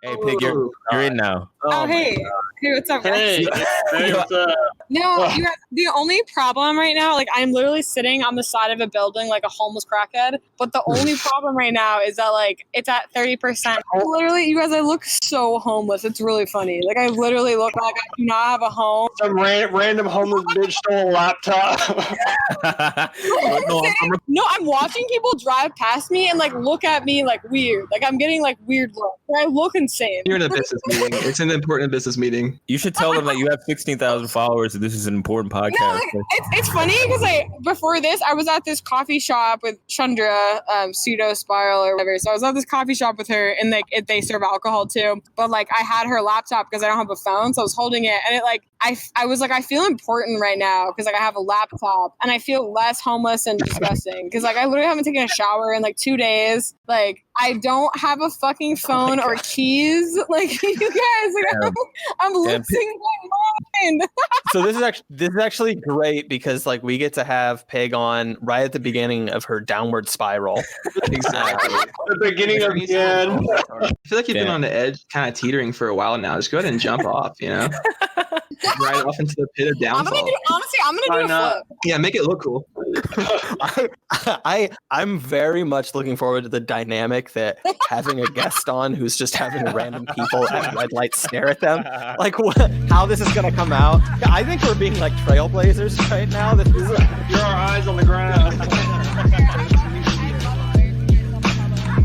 Hey, Pig, you're in now. Oh, hey. Hey, what's up, guys? Hey, what's up? No, you guys, the only problem right now, like, I'm literally sitting on the side of a building like a homeless crackhead, but the only problem right now is that, like, it's at 30%. Literally, you guys, I look so homeless. It's really funny. Like, I literally look like I do not have a home. Some random homeless bitch stole a laptop. No, I'm watching people drive past me and, like, look at me, like, weird. Like, I'm getting, like, weird looks. I look insane. You're in a business meeting. It's an important business meeting. You should tell them that you have 16,000 followers and this is an important podcast. No, like, it's funny because before this, I was at this coffee shop with Chandra, Pseudo Spiral or whatever. So I was at this coffee shop with her, and like they serve alcohol too. But like I had her laptop because I don't have a phone, so I was holding it, and it like I was like, I feel important right now because like I have a laptop and I feel less homeless and disgusting because like I literally haven't taken a shower in like 2 days. Like I don't have a fucking phone or keys. Like you guys, like, I'm losing my mind. So this is actually great because like we get to have Peg on right at the beginning of her downward spiral. Exactly. The beginning of the end. I feel like you've been on the edge, kind of teetering for a while now. Just go ahead and jump off, you know? Right off into the pit of downfall. I'm gonna do a flip. Yeah, make it look cool. I'm very much looking forward to the dynamic that having a guest on who's just having random people at red lights stare at them. Like how this is gonna come out. I think we're being like trailblazers right now. This is You're our eyes on the ground.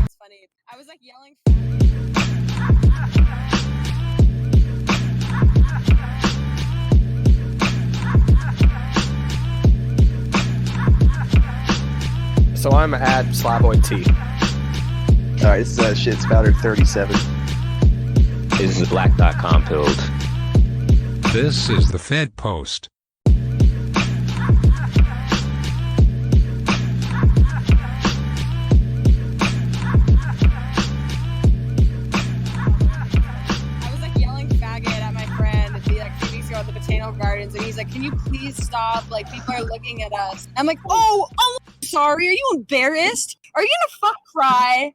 It's funny. I was like yelling. So I'm at Slaboid T. All right, this is Shit Spouter 37. This is Black.com build. This is the Fed Post. At the Botanical Gardens, and he's like, "Can you please stop? Like, people are looking at us." I'm like, "Oh, I'm sorry. Are you embarrassed? Are you gonna cry?"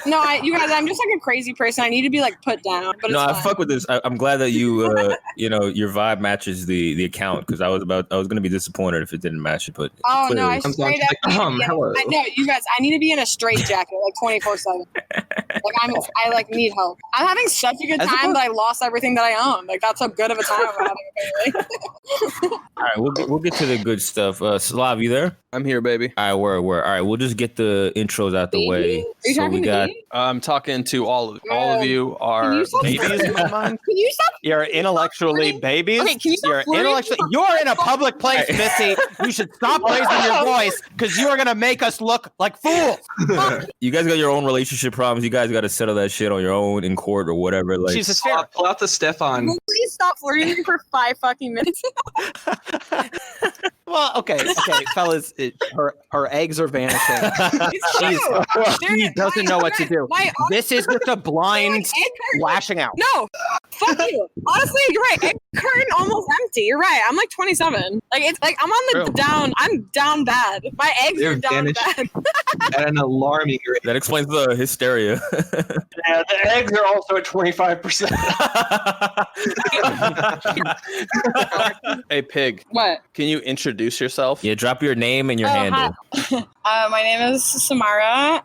No, you guys, I'm just like a crazy person. I need to be like put down. But No, it's I fuck with this. I'm glad that you, you know, your vibe matches the account because I was gonna be disappointed if it didn't match it. But oh no, I Comes straight down up. to hello. I know, you guys. I need to be in a straitjacket like 24/7. Like I like need help. I'm having such a good time that I lost everything that I own. Like that's how good of a time I'm having. all right, we'll get to the good stuff. Slav, you there? I'm here, baby. All right, we're all right. We'll just get the intros out the way. Are you talking to me? I'm talking to all of you. All of you are babies in my mind. Can you stop? You're intellectually babies. Okay, can you stop You're flirting? intellectually. You're in a public place, Missy. You should stop raising your voice because you are gonna make us look like fools. You guys got your own relationship problems. You guys got to settle that shit on your own in court or whatever. Like, She's hysterical. Pull out the Stefan. Please stop flirting for 5 fucking minutes. Well, okay, fellas. Her eggs are vanishing. She doesn't know what to do. This is just a blind lashing out. No, fuck you. Honestly, you're right. Egg curtain almost empty. You're right. I'm like 27. Like it's like I'm on the down. I'm down bad. My eggs are down bad. At an alarming rate. that explains the hysteria. Yeah, the eggs are also at 25%. Hey, Pig. What? Can you introduce yourself? Yeah, drop your name and your handle. My name is Samara.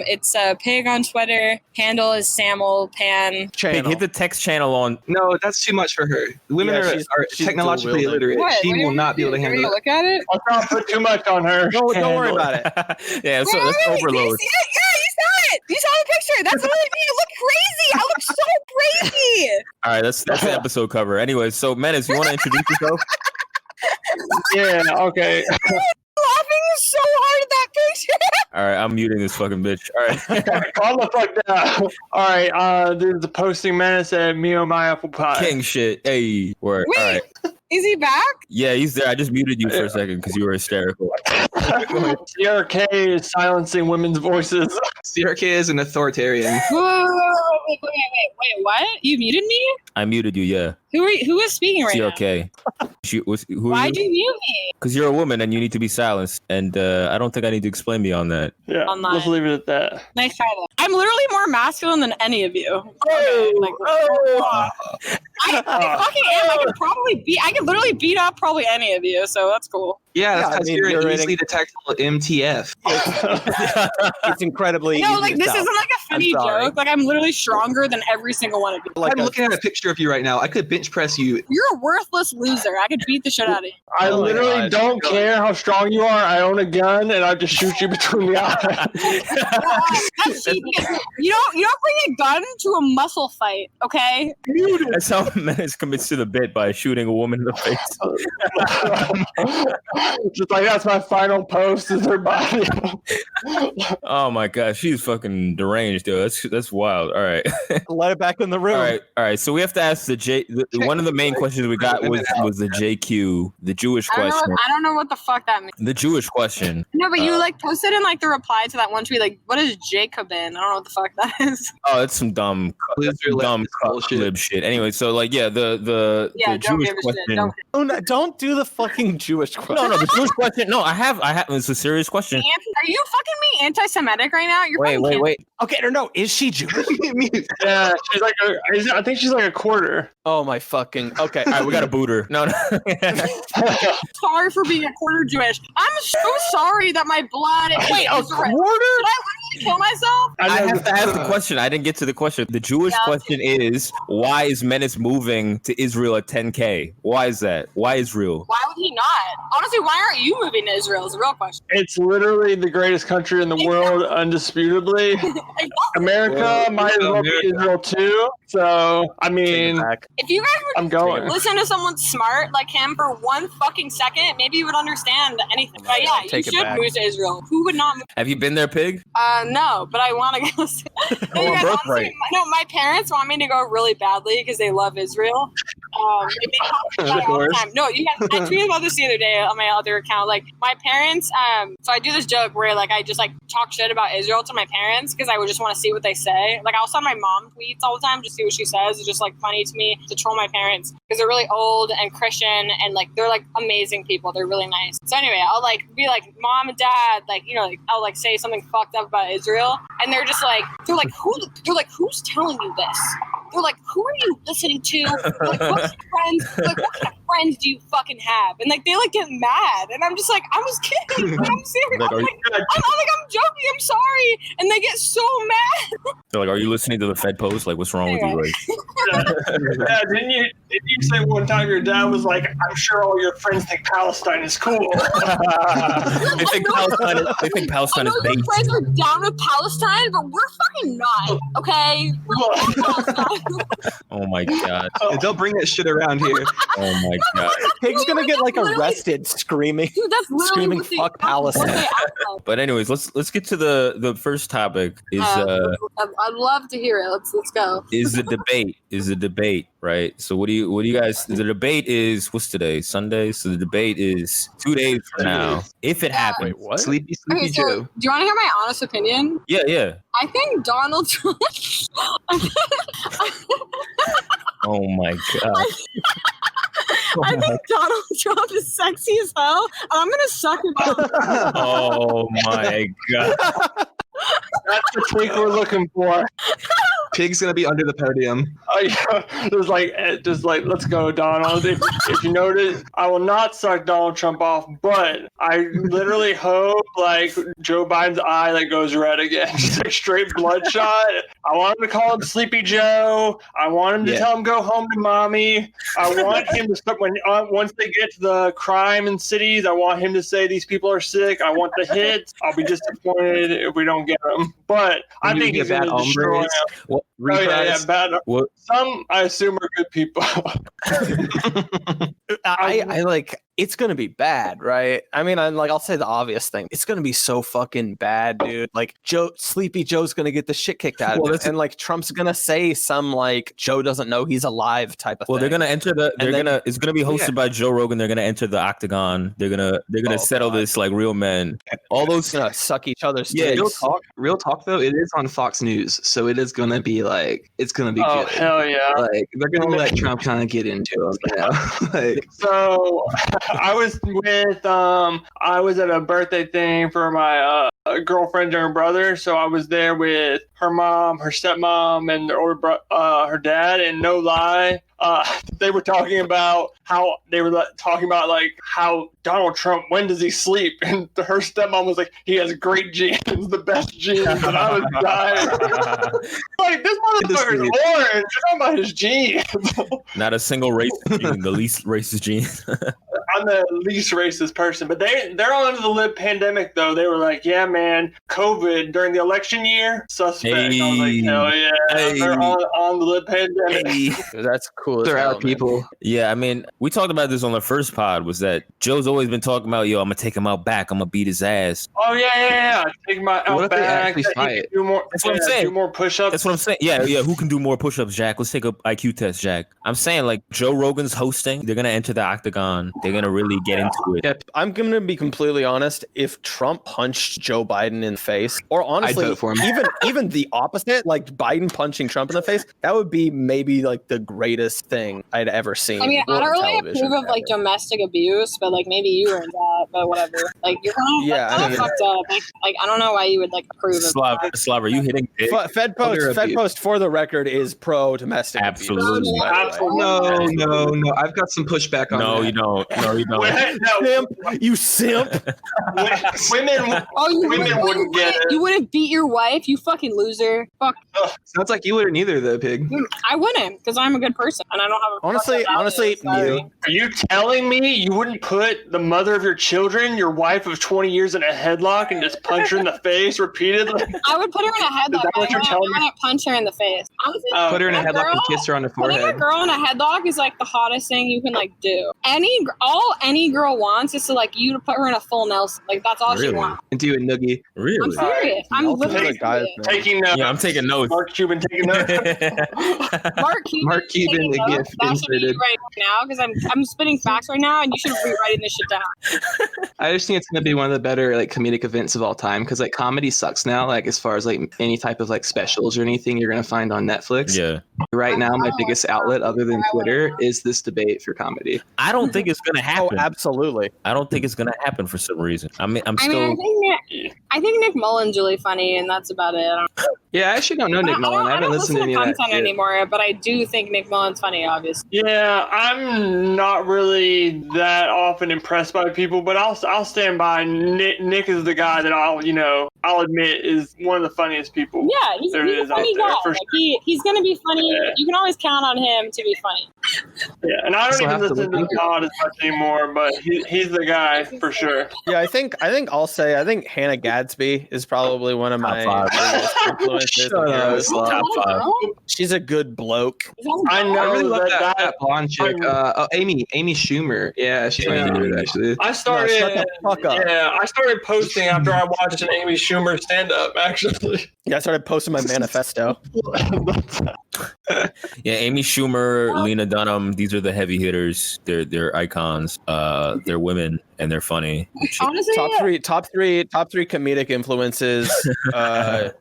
It's a Pig on Twitter. Handle is Samuel Pan. Pig, hit the text channel on. No, that's too much for her. Women are she's technologically dual-wielded. illiterate. What? She What will are not be able to you handle it. look at it. Let's not put too much on her. Don't worry about it. Yeah, so that's Wait, overload. you saw it. You saw the picture. That's what I mean. I look crazy. I look so crazy. All right, that's the episode cover. Anyway, so Menace, you want to introduce yourself? Yeah, okay. Laughing so hard at that picture. All right, I'm muting this fucking bitch. All right. Calm the fuck down. All right, this is the posting Menace at me on my apple pie. King shit. Hey, word. Wait, All right. is he back? Yeah, he's there. I just muted you for a second because you were hysterical. CRK is silencing women's voices. CRK is an authoritarian. Wait, what? You muted me? I muted you, yeah. Who is speaking right now? CRK. Why'd you mute me? Because you're a woman and you need to be silenced. And I don't think I need to explain beyond that. Yeah, Online. let's leave it at that. Nice try though. I'm literally more masculine than any of you. I fucking am. I could literally beat up probably any of you, so that's cool. Yeah, that's Yeah, I because mean, you're you're an rating- easily detectable MTF. It's incredibly. No, easy like to this tell. isn't like a funny I'm sorry. joke. Like I'm literally stronger than every single one of you. Like I'm looking at a picture of you right now. I could bench press you. You're a worthless loser. I could beat the shit out of you. I Oh my literally God. don't care how strong you are. I own a gun and I just shoot you between the eyes. That's cheap because you don't bring a gun to a muscle fight, okay? That's how Menace commits to the bit, by shooting a woman in the face. Just like that's my final post is her body. Oh my god, she's fucking deranged, dude. That's wild. All right. Let it back in the room. All right. So we have to ask one of the main questions we got was the JQ, the Jewish question. I don't know what the fuck that means. The Jewish question. No, but you like posted in like the reply to that one tweet, like, what is Jacobin? I don't know what the fuck that is. Oh, it's some dumb lib shit. Anyway, so like, yeah, the Don't Jewish give a shit. question. Don't. Don't do the fucking Jewish question. No, the Jewish question. No, I have. It's a serious question. Are you fucking me anti-Semitic right now? You're Wait. Okay, no. Is she Jewish? Yeah, she's like I think she's like a quarter. Oh my fucking. Okay, All right, we got to boot her. No. Sorry for being a quarter Jewish. I'm so sorry that my blood. Wait, a is quarter? Did I literally kill myself? I have to ask the question. I didn't get to the question. The Jewish question is, why is Menace moving to Israel at 10K? Why is that? Why Israel? Why would he not? Honestly, why aren't you moving to Israel? Is the real question. It's literally the greatest country in the world, undisputably. America might as well be Israel too. So I mean, If you guys I'm would going. listen to someone smart like him for 1 fucking second, maybe you would understand anything. But yeah, you Take it should back. move to Israel. Who would not move? Have you been there, Pig? No, but I want to go. No, you guys, honestly, no, my parents want me to go really badly because they love Israel. They talk about it all the time. No, you guys, I tweeted about this the other day on my other account. Like my parents, so I do this joke where like I just like talk shit about Israel to my parents because I would just want to see what they say. Like I'll send my mom tweets all the time to see what she says. It's just like funny to me to troll my parents because they're really old and Christian and like they're like amazing people. They're really nice. So anyway, I'll like be like, Mom and Dad, like, you know, like I'll like say something fucked up about Israel, and they're who's telling you this? They're like, who are you listening to? Like, what kind of friends do you fucking have? And like they like get mad, and I'm just like, I was kidding. I'm serious. I'm joking. I'm sorry. And they get so mad. They're like, are you listening to the Fed post? Like, what's wrong with you? Like, Yeah, didn't you say one time your dad was like, I'm sure all your friends think Palestine is cool. they think Palestine is I know your base. friends are down with Palestine, but we're fucking not. Okay. We're not Palestine. Oh my god. Don't bring that shit around here. Oh my god. Pig's gonna get like Literally- arrested screaming. Dude, that's literally Screaming, what they, "Fuck that's what Palestine." they act like. But anyways, let's get to the first topic. I'd love to hear it. Let's go. Is the debate, right? So what do you guys, the debate is, what's today? Sunday. So the debate is 2 days from now. If it happens. Wait, what? Sleepy Okay, so Joe. do you want to hear my honest opinion? Yeah. I think Donald Trump. Oh my god. I think Donald Trump is sexy as hell, and I'm gonna suck him up. Oh my god. That's the tweak we're looking for. Pig's gonna be under the podium. Oh, yeah. Just like, let's go, Donald. If you notice, I will not suck Donald Trump off, but I literally hope like Joe Biden's eye like goes red again, just like straight bloodshot. I want him to call him Sleepy Joe. I want him to tell him go home to mommy. I want him to start once they get to the crime in cities. I want him to say these people are sick. I want the hits. I'll be disappointed if we don't get them. But I think he's going to destroy him. Oh, yeah, bad. What? Some I assume are good people. I like it's gonna be bad, right? I mean, I'll say the obvious thing. It's gonna be so fucking bad, dude. Like Sleepy Joe's gonna get the shit kicked out of him, and like Trump's gonna say some like Joe doesn't know he's alive type of thing. Well, they're gonna enter it's gonna be hosted by Joe Rogan. They're gonna enter the Octagon. They're gonna settle this like real men. All those gonna suck each other's Yeah, dicks. Real talk though, it is on Fox News, so it is gonna be like it's gonna be Oh good. hell yeah! Like they're gonna let Trump kind of get into him. You know? Like, So I was at a birthday thing for my girlfriend and her brother. So I was there with her mom, her stepmom, and her dad. And no lie, they were talking about how Donald Trump, when does he sleep? And her stepmom was like, he has great genes, the best genes. And I was dying. Like, this motherfucker's orange. You're talking about his genes. Not a single racist gene, the least racist gene. I'm the least racist person, but they're all under the lib pandemic though. They were like, yeah, man, COVID during the election year, suspect. Hey. I was like, hell yeah, Hey. they're on the lib pandemic. Hey. That's cool. they're as hell, out people. Yeah, I mean, we talked about this on the first pod, was that Joe's always been talking about, yo, I'm going to take him out back. I'm going to beat his ass. Oh yeah. Take my What if they back. actually fight? Do more. That's what I'm saying. Do more push-ups. That's what I'm saying. Yeah. Who can do more push-ups, Jack? Let's take a IQ test, Jack. I'm saying, like, Joe Rogan's hosting. They're going to enter the Octagon. They're going to really get into it. Yeah, I'm going to be completely honest. If Trump punched Joe Biden in the face, or honestly, vote for him. even the opposite, like Biden punching Trump in the face, that would be maybe like the greatest thing I'd ever seen. I mean, I on don't really television approve of like ever. domestic abuse, but like maybe you were in that, but whatever. Like you're kind of Yeah, I mean- fucked up. Like I don't know why you would like approve of that. Slav, are you hitting big? Fed Under Post, abuse. for the record, is pro domestic Absolutely. abuse. by the way. Absolutely. No. I've got some pushback on No, that. you don't. No, you don't. No, Simp, you simp. women. Oh, you Women wouldn't get it. You wouldn't beat your wife, you fucking loser. Fuck, Sounds like you wouldn't either, though, pig. I wouldn't because I'm a good person and I don't have a Honestly, sorry. you. Are you telling me you wouldn't put the mother of your children, your wife of 20 years, in a headlock and just punch her in the face repeatedly? I would put her in a headlock. that what you're telling me? I wouldn't punch her in the face. Honestly, Put her in a headlock and girl- kiss her on the Putting a forehead. girl in a headlock is like the hottest thing you can like do. All any girl wants is to like you to put her in a full Nelson. Like that's all she Really? wants. And do a noogie. I'm Really? serious. I'm Ultimate literally guy, serious. man. Taking notes. Yeah, I'm taking notes. Mark Cuban taking notes. Mark Cuban, Mark Cuban, taking the notes. gift That should be inserted. right now because I'm spitting facts right now, and you should be writing this shit down. I just think it's gonna be one of the better like comedic events of all time because like comedy sucks now. Like as far as like any type of like specials or anything you're gonna find on Netflix. Yeah. Right now, my Oh, biggest outlet other than Twitter is this debate for comedy. I don't think it's gonna Oh, happen. absolutely. I don't think it's gonna happen for some reason. I mean, I think Nick Mullen's really funny, and that's about it. Yeah, I actually don't know Nick Mullen. I haven't listened to any of that content shit. anymore, but I do think Nick Mullen's funny, obviously. Yeah, I'm not really that often impressed by people, but I'll stand by. Nick is the guy that I'll admit is one of the funniest people. Yeah, he's there a is out funny there, guy. for Like, he's gonna be funny. Yeah. You can always count on him to be funny. Yeah, and I don't So I even have to listen to look the into pod as much anymore, but he's the guy for sure. Yeah, I think Hannah Gadsby is probably one of my Top five. biggest influences. Shut up, heroes. Slav. Top five. She's a good bloke. I I know really love that. that blonde chick. Amy Schumer. Yeah, she's my Yeah. favorite actually. I started. shut the fuck up. Yeah, I started posting after I watched an Amy Schumer stand-up. Actually, Yeah, I started posting my manifesto. Yeah, Amy Schumer, Lena Dunham, these are the heavy hitters. They're icons. They're women and they're funny. Honestly, Top three comedic influences: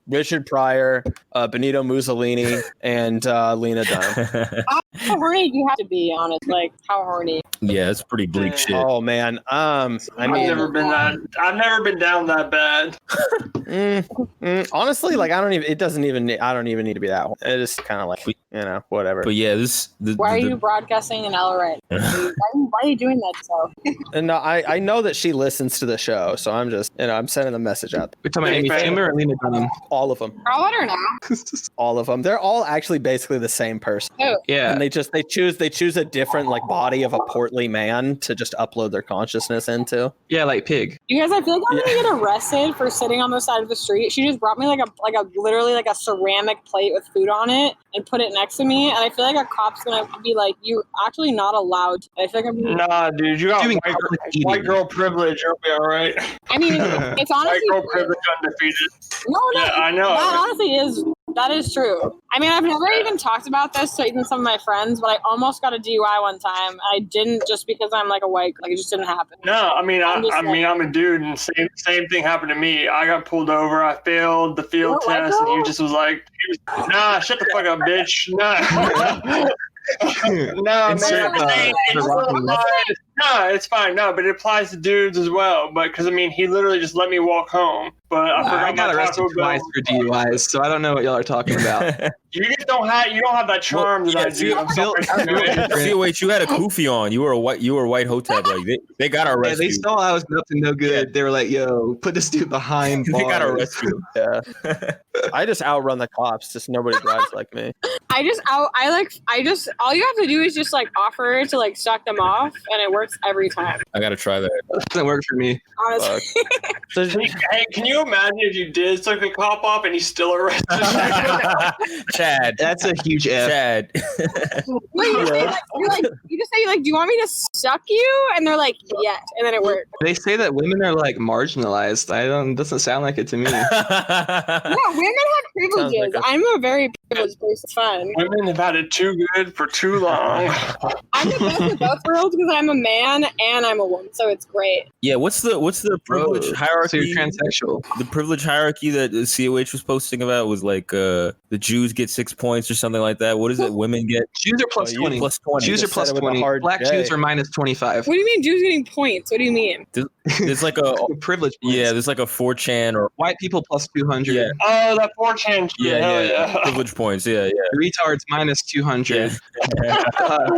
Richard Pryor, Benito Mussolini, and Lena Dunham. how horny do you have to be, honest? Like, how horny? Yeah, it's pretty bleak shit. Oh man, I I've mean, never been that. I've never been down that bad. honestly, like I don't even need to be that. It is kind of like whatever. But yeah, Why are you broadcasting in L right? Why are you doing that so? And no, I know that she listens to the show, so I'm just I'm sending a message out. We're talking about Amy Schumer or Lena Dunham? All of them, I'll let her know. all of them. They're all actually basically the same person, Yeah. and they choose a different like body of a portly man to just upload their consciousness into. Yeah, like pig. You guys, I feel like I'm gonna get arrested for sitting on the side of the street. She just brought me like a literally like a ceramic plate with food on it and put it next to me, and I feel like a cop's gonna be like, "You're actually not allowed to." I feel like I'm gonna Nah, dude, you got Doing white public eating. girl privilege. You'll be all right. I mean, it's White honestly girl privilege undefeated. no, Yeah, I know. That honestly is That is true. I mean, I've never even talked about this to even some of my friends, but I almost got a DUI one time. I didn't just because I'm like a white, like it just didn't happen. No, I mean, I'm a dude, and same thing happened to me. I got pulled over. I failed the field test, and he just was like, "Nah, shut the fuck up, bitch." Nah. No, man. No, it's fine. No, but it applies to dudes as well. But because I mean, he literally just let me walk home. But I got arrested twice for DUIs, so I don't know what y'all are talking about. You just don't have that charm that I do. COH, you had a kufi on. You were white hotep. Like they got arrested. Yeah, they saw I was up to no good. They were like, "Yo, put this dude behind bars." They got arrested. Yeah. I just outrun the cops. Just nobody drives like me. All you have to do is just like offer to like suck them off, and it works every time. I gotta try that. It doesn't work for me. Honestly. Can you imagine if you did suck the cop off and he's still arrested? Chad. That's a huge F. Chad. Wait, you just say, do you want me to suck you? And they're like, yes. And then it works. They say that women are like marginalized. It doesn't sound like it to me. No, women have privileges. I'm a very privileged person. It's fun. Women have had it too good for too long. I'm the best of both worlds because I'm a man and I'm a woman, so it's great. Yeah, what's the privilege hierarchy? So you're transsexual. The privilege hierarchy that COH was posting about was like the Jews get 6 points or something like that. What is it? Women get Jews are plus 20. Plus 20. Jews are plus 20. Black Jews are minus 25. What do you mean Jews getting points? What do you mean? There's like a privilege points. Yeah, there's like a 4chan or white people plus 200. Yeah. Oh, that 4chan. Yeah. Privilege points. Yeah. Retards minus 200. Yeah.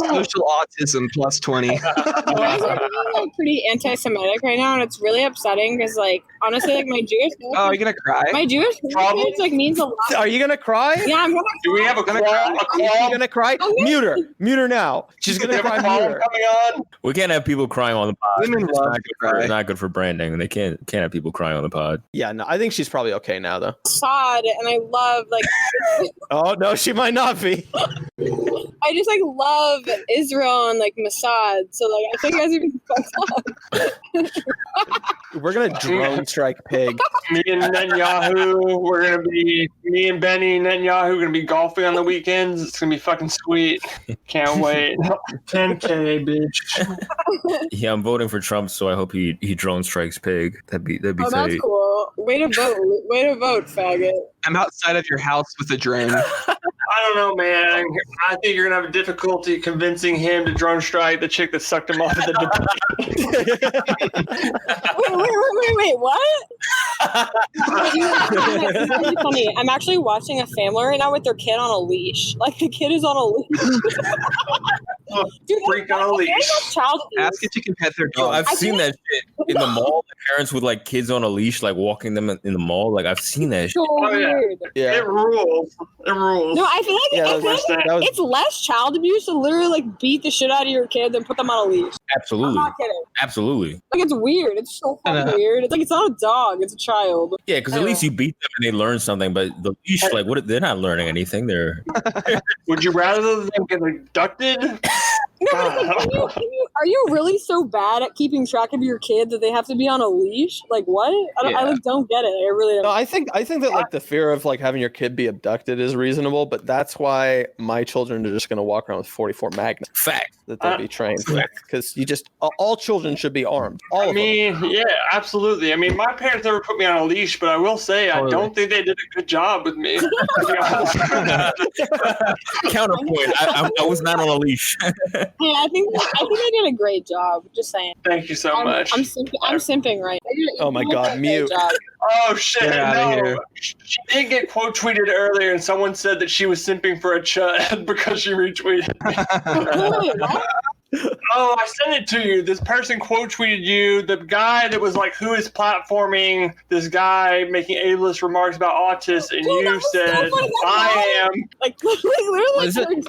Social autism plus 20. I'm pretty anti-Semitic right now, and it's really upsetting because, like, honestly, like my Jewish. Oh, are you gonna cry? My Jewish heritage like means a lot. Are you gonna cry? Yeah, I'm gonna. Do we have a Are you gonna cry? Mute her. Mute her now. She's gonna cry. Mute her. Coming on. We can't have people crying on the pod. Women love to cry. It's not good for branding. They can't have people crying on the pod. Yeah, no, I think she's probably okay now though. Assad, and I love like. Oh no, she might not be. I just like love Israel and like Mossad, so like I think you guys are being fucked up. We're gonna drone strike Pig. Me and Netanyahu, me and Benny Netanyahu are gonna be golfing on the weekends. It's gonna be fucking sweet. Can't wait. 10K, bitch. Yeah, I'm voting for Trump, so I hope he drone strikes Pig. That'd be Oh, tight. that's cool. Way to vote, faggot. I'm outside of your house with a drone. I don't know, man. I think you're gonna have difficulty convincing him to drone strike the chick that sucked him off at the Wait, what? It's really funny. I'm actually watching a family right now with their kid on a leash. Like the kid is on a leash. Dude, freak on a leash. Child abuse. Ask if you can pet their Yo, dog. I've seen that shit in the mall. The parents with like kids on a leash, like walking them in the mall. Like I've seen that shit. So weird. Yeah. It rules. No, I feel like, it's less child abuse to literally like beat the shit out of your kid than put them on a leash. Absolutely. I'm not kidding. Absolutely. Like it's weird. It's so fucking weird. It's like it's not a dog. It's a child. Yeah, because at least you beat them and they learn something. But the leash, like, what? They're not learning anything. They're. Would you rather them get abducted? No, but like, are you really so bad at keeping track of your kid that they have to be on a leash? Like what? I like don't get it. I really don't. No, I think that like the fear of like having your kid be abducted is reasonable, but that's why my children are just going to walk around with 44 magnums. Fact. That they'll be trained with, because you just all children should be armed. All of them. Yeah, absolutely. I mean, my parents never put me on a leash, but I will say I don't think they did a good job with me. Counterpoint. I was not on a leash. Yeah, I think they did a great job. Just saying. Thank you so much. I'm simping right. Oh my god, mute. Oh shit! No, she did get quote tweeted earlier, and someone said that she was simping for a chud because she retweeted me. Oh, I sent it to you. This person quote tweeted you. The guy that was like, "Who is platforming this guy making ableist remarks about autists?" And you said, "I am." Like literally.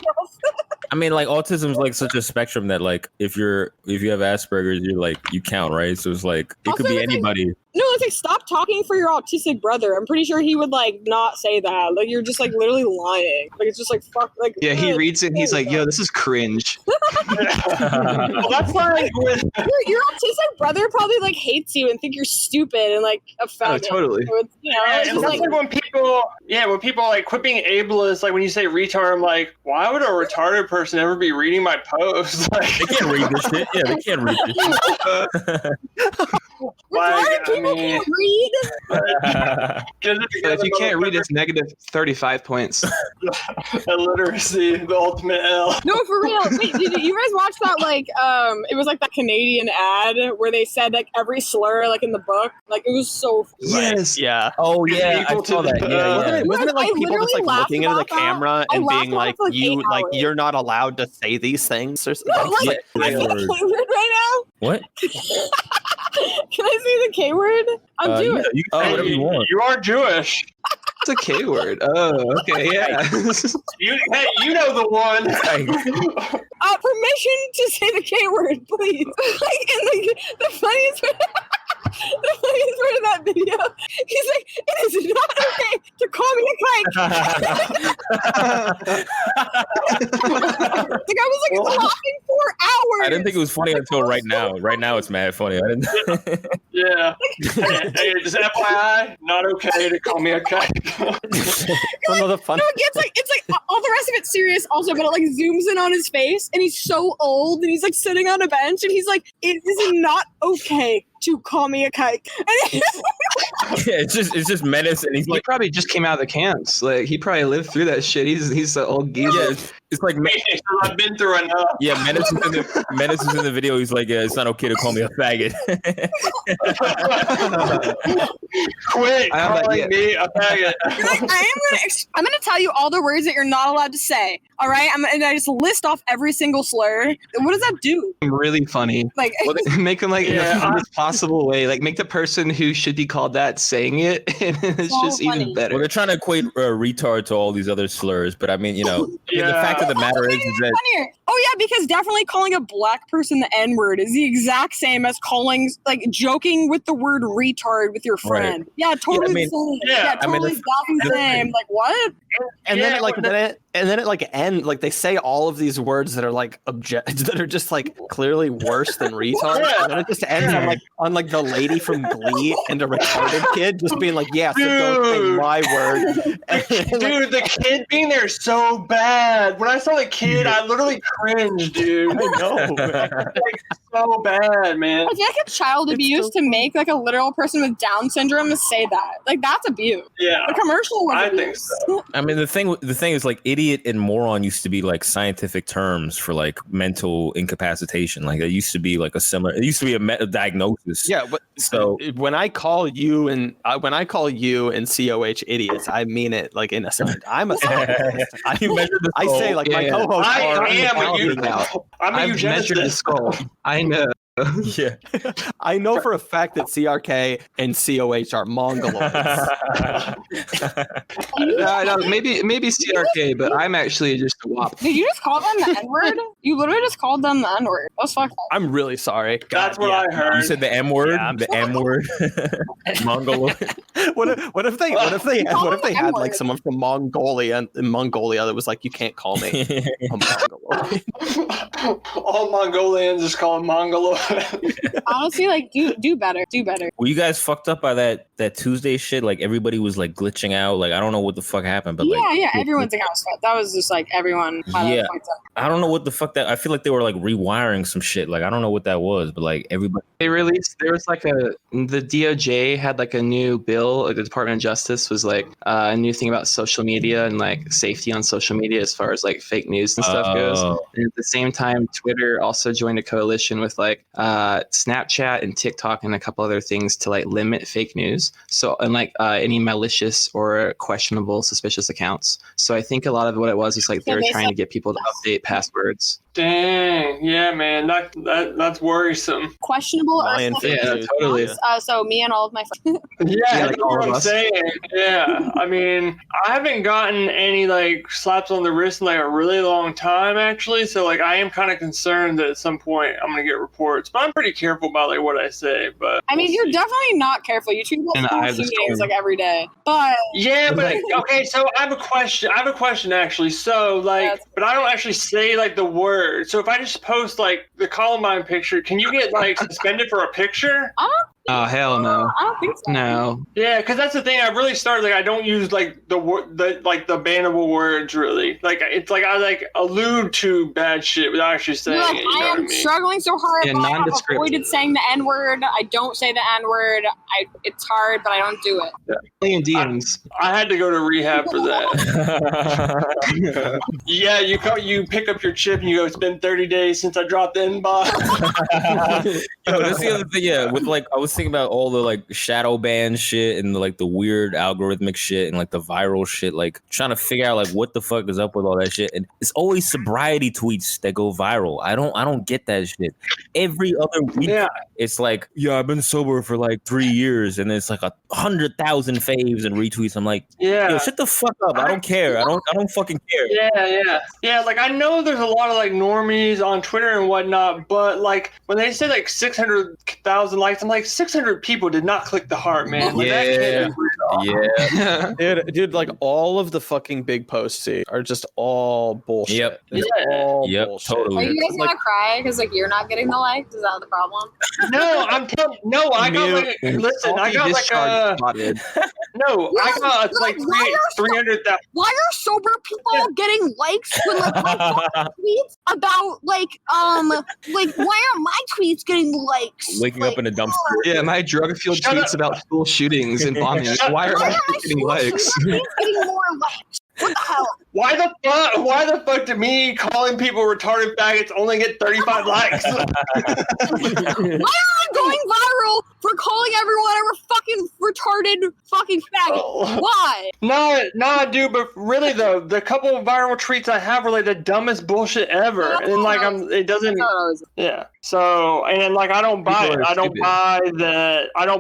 I mean, like autism is like such a spectrum that like if you have Asperger's, you're like you count, right? So it's like it could be anybody. No, it's like stop talking for your autistic brother. I'm pretty sure he would like not say that. Like you're just like literally lying. Like it's just like fuck. Like Yeah, he reads it and he's like, yo, this is cringe. Well, that's like with your autistic brother probably like hates you and think you're stupid and like a faggot. Oh, totally. So it's, you know, yeah, it's and just that's like, like when people like quit being ableist. Like when you say retard, I'm like, why would a retarded person ever be reading my posts? Like, They can't read this shit. Yeah, they can't read this shit. retarded people can't read. If you can't read, it's negative 35 points. illiteracy, the ultimate L. No, for real. Wait, did you guys watch that? Like, it was like that Canadian ad where they said like every slur like in the book. Like it was so. Yes. Yeah. Oh yeah, I Equal saw to that. the- Yeah. Wasn't it like I people just like literally looking into the laughed about camera that. I and laughed being about like, it for, like, you 8 like hours. you're not allowed to say these things or No, something. like, can I say the K-word. K word right What? now? Can I say the K word? I'm doing. Yeah, you can say whatever you want. You are Jewish. It's a K word. Oh, okay, yeah. You know the one. Permission to say the K word, please. Like, and the funniest part, the funniest part of that video, he's like, it is not okay to call me a kike. Like I was like laughing for hours. I didn't think it was funny until right now. Right now, it's mad funny. I didn't. Yeah. Hey, just FYI, not okay to call me a kike. Some of the fun. No, it's like all the rest of it's serious also, but it like zooms in on his face and he's so old and he's like sitting on a bench and he's like, it is not okay to call me a kike. And Yeah, it's just Menace, and he's He like, probably just came out of the camps. Like he probably lived through that shit. He's an old geezer. yeah, it's like I've been through enough. yeah, Menace is in the video. He's like, yeah, it's not okay to call me a faggot. Quit I'm like, calling yeah. me a faggot. you're like, I'm gonna tell you all the words that you're not allowed to say. All right, and I just list off every single slur. What does that do? Really funny. Like, Make them like in the Yeah. funniest possible way. Like make the person who should be called that saying it, and it's So just funny. even better. Well, they're trying to equate retard to all these other slurs, but I mean, you know, the Yeah. fact of the matter is that funnier. Oh yeah, because definitely calling a black person the N word is the exact same as calling like joking with the word retard with your friend. Yeah, totally I mean, the same. yeah, Yeah, I mean, totally the same. Like what? And Yeah, then it like well, then it like end like they say all of these words that are like that are just like clearly worse than retard, and then it just ends on like the lady from Glee and a retarded kid just being like, yeah, so don't say Dude. my word. And then, like, Dude, the kid being there is so bad. When I saw the kid, I literally cringed, dude. I know. So bad, man. I feel like it's child It's abuse so to make like a literal person with Down syndrome say that. Like that's abuse. Yeah, The commercial was I abuse. think so. I mean, the thing is like idiot and moron used to be like scientific terms for like mental incapacitation. Like it used to be like it used to be a diagnosis. Yeah, but So when I call you and COH idiots, I mean it like in a sense. I'm a scientist. You measure the I say soul. like my Yeah. co-host I are am a intelligent now. I'm a I've measured the eugenicist. skull. I know. Yeah. I know for a fact that CRK and COH are mongoloids. No, maybe CRK, but I'm actually just a wop. Did you just call them the N word? You literally just called them the N word. That's fucked up. I'm really sorry. God, That's what yeah. I heard. You said the M word, Yeah, I'm the M word, Mongoloid. What if they Call them had N-word. like someone from Mongolia that was like, you can't call me a mongoloid. All Mongolians just call him Mongoloid. Honestly, like do better. Do better. Were you guys fucked up by that Tuesday shit? Like everybody was like glitching out. Like I don't know what the fuck happened, but like Yeah, everyone's account was fucked. That was just like everyone had Yeah. a point up. I don't know what the fuck that. I feel like they were like rewiring some shit. Like I don't know what that was, but like everybody. There was like the DOJ had like a new bill, like the Department of Justice was like a new thing about social media and like safety on social media as far as like fake news and stuff goes. Oh. And at the same time, Twitter also joined a coalition with like Snapchat and TikTok and a couple other things to like limit fake news. So and like any malicious or questionable, suspicious accounts. So I think a lot of what it was is like they were trying to get people to update passwords. Dang, yeah, man, that's worrisome. Questionable or Lion something. Yeah, news. totally. So me and all of my friends. Yeah, Yeah, that's like all what of I'm us. saying. Yeah, I mean, I haven't gotten any like slaps on the wrist in like a really long time, actually. So like, I am kind of concerned that at some point I'm gonna get reports words, but I'm pretty careful about like what I say. But I mean, you're definitely not careful. You treat And about I have school the shootings storm. like every day. But yeah, but okay. So I have a question actually. So like, but I don't actually say like the word. So if I just post like the Columbine picture, can you get like suspended for a picture? Oh hell no. I don't think so. No. Yeah, because that's the thing. I really started like I don't use like the bannable words really. Like it's like I like allude to bad shit without actually saying You're like, it. You know I what I am mean? struggling so hard. Yeah, but I have nondescript. avoided saying the N word. I don't say the N word. It's hard, but I don't do it. Playing DMs. I had to go to rehab for that. Yeah, you pick up your chip and you go. It's been 30 days since I dropped the inbox. Yo, that's the other thing. Yeah, with like I was thinking about all the like shadow ban shit and like the weird algorithmic shit and like the viral shit. Like trying to figure out like what the fuck is up with all that shit. And it's always sobriety tweets that go viral. I don't get that shit. Every other week, Yeah. it's like, yeah, I've been sober for like 3 years, and it's like 100,000 faves and retweets. I'm like, Yeah. yo, shut the fuck up. I don't care. I don't fucking care. Yeah. Like I know there's a lot of like normies on Twitter and whatnot, but like when they say like 600,000 likes, I'm like 600 people did not click the heart, man. Like, that can't be real. Yeah. Dude, like all of the fucking big posts are just all bullshit. Yep. It's Yeah. all Yep, bullshit. totally. Are you guys gonna cry because like you're not getting the likes? Is that the problem? No, I got like listen, I got like spotted. no, I got like 300,000. Why are sober people getting likes when like my fucking tweets about like why are my tweets getting likes? Waking up in a dumpster. Yeah, my drug-fueled Shut tweets up. about school shootings and bombings. Why are my tweets getting likes? Getting more likes. What the hell? Why the fuck did me calling people retarded faggots only get 35 likes? Why am I going viral for calling everyone a fucking retarded fucking faggot? Why? Nah, dude, but really though, the couple of viral tweets I have are like the dumbest bullshit ever. And like it doesn't yeah. So and then like I don't buy it. I don't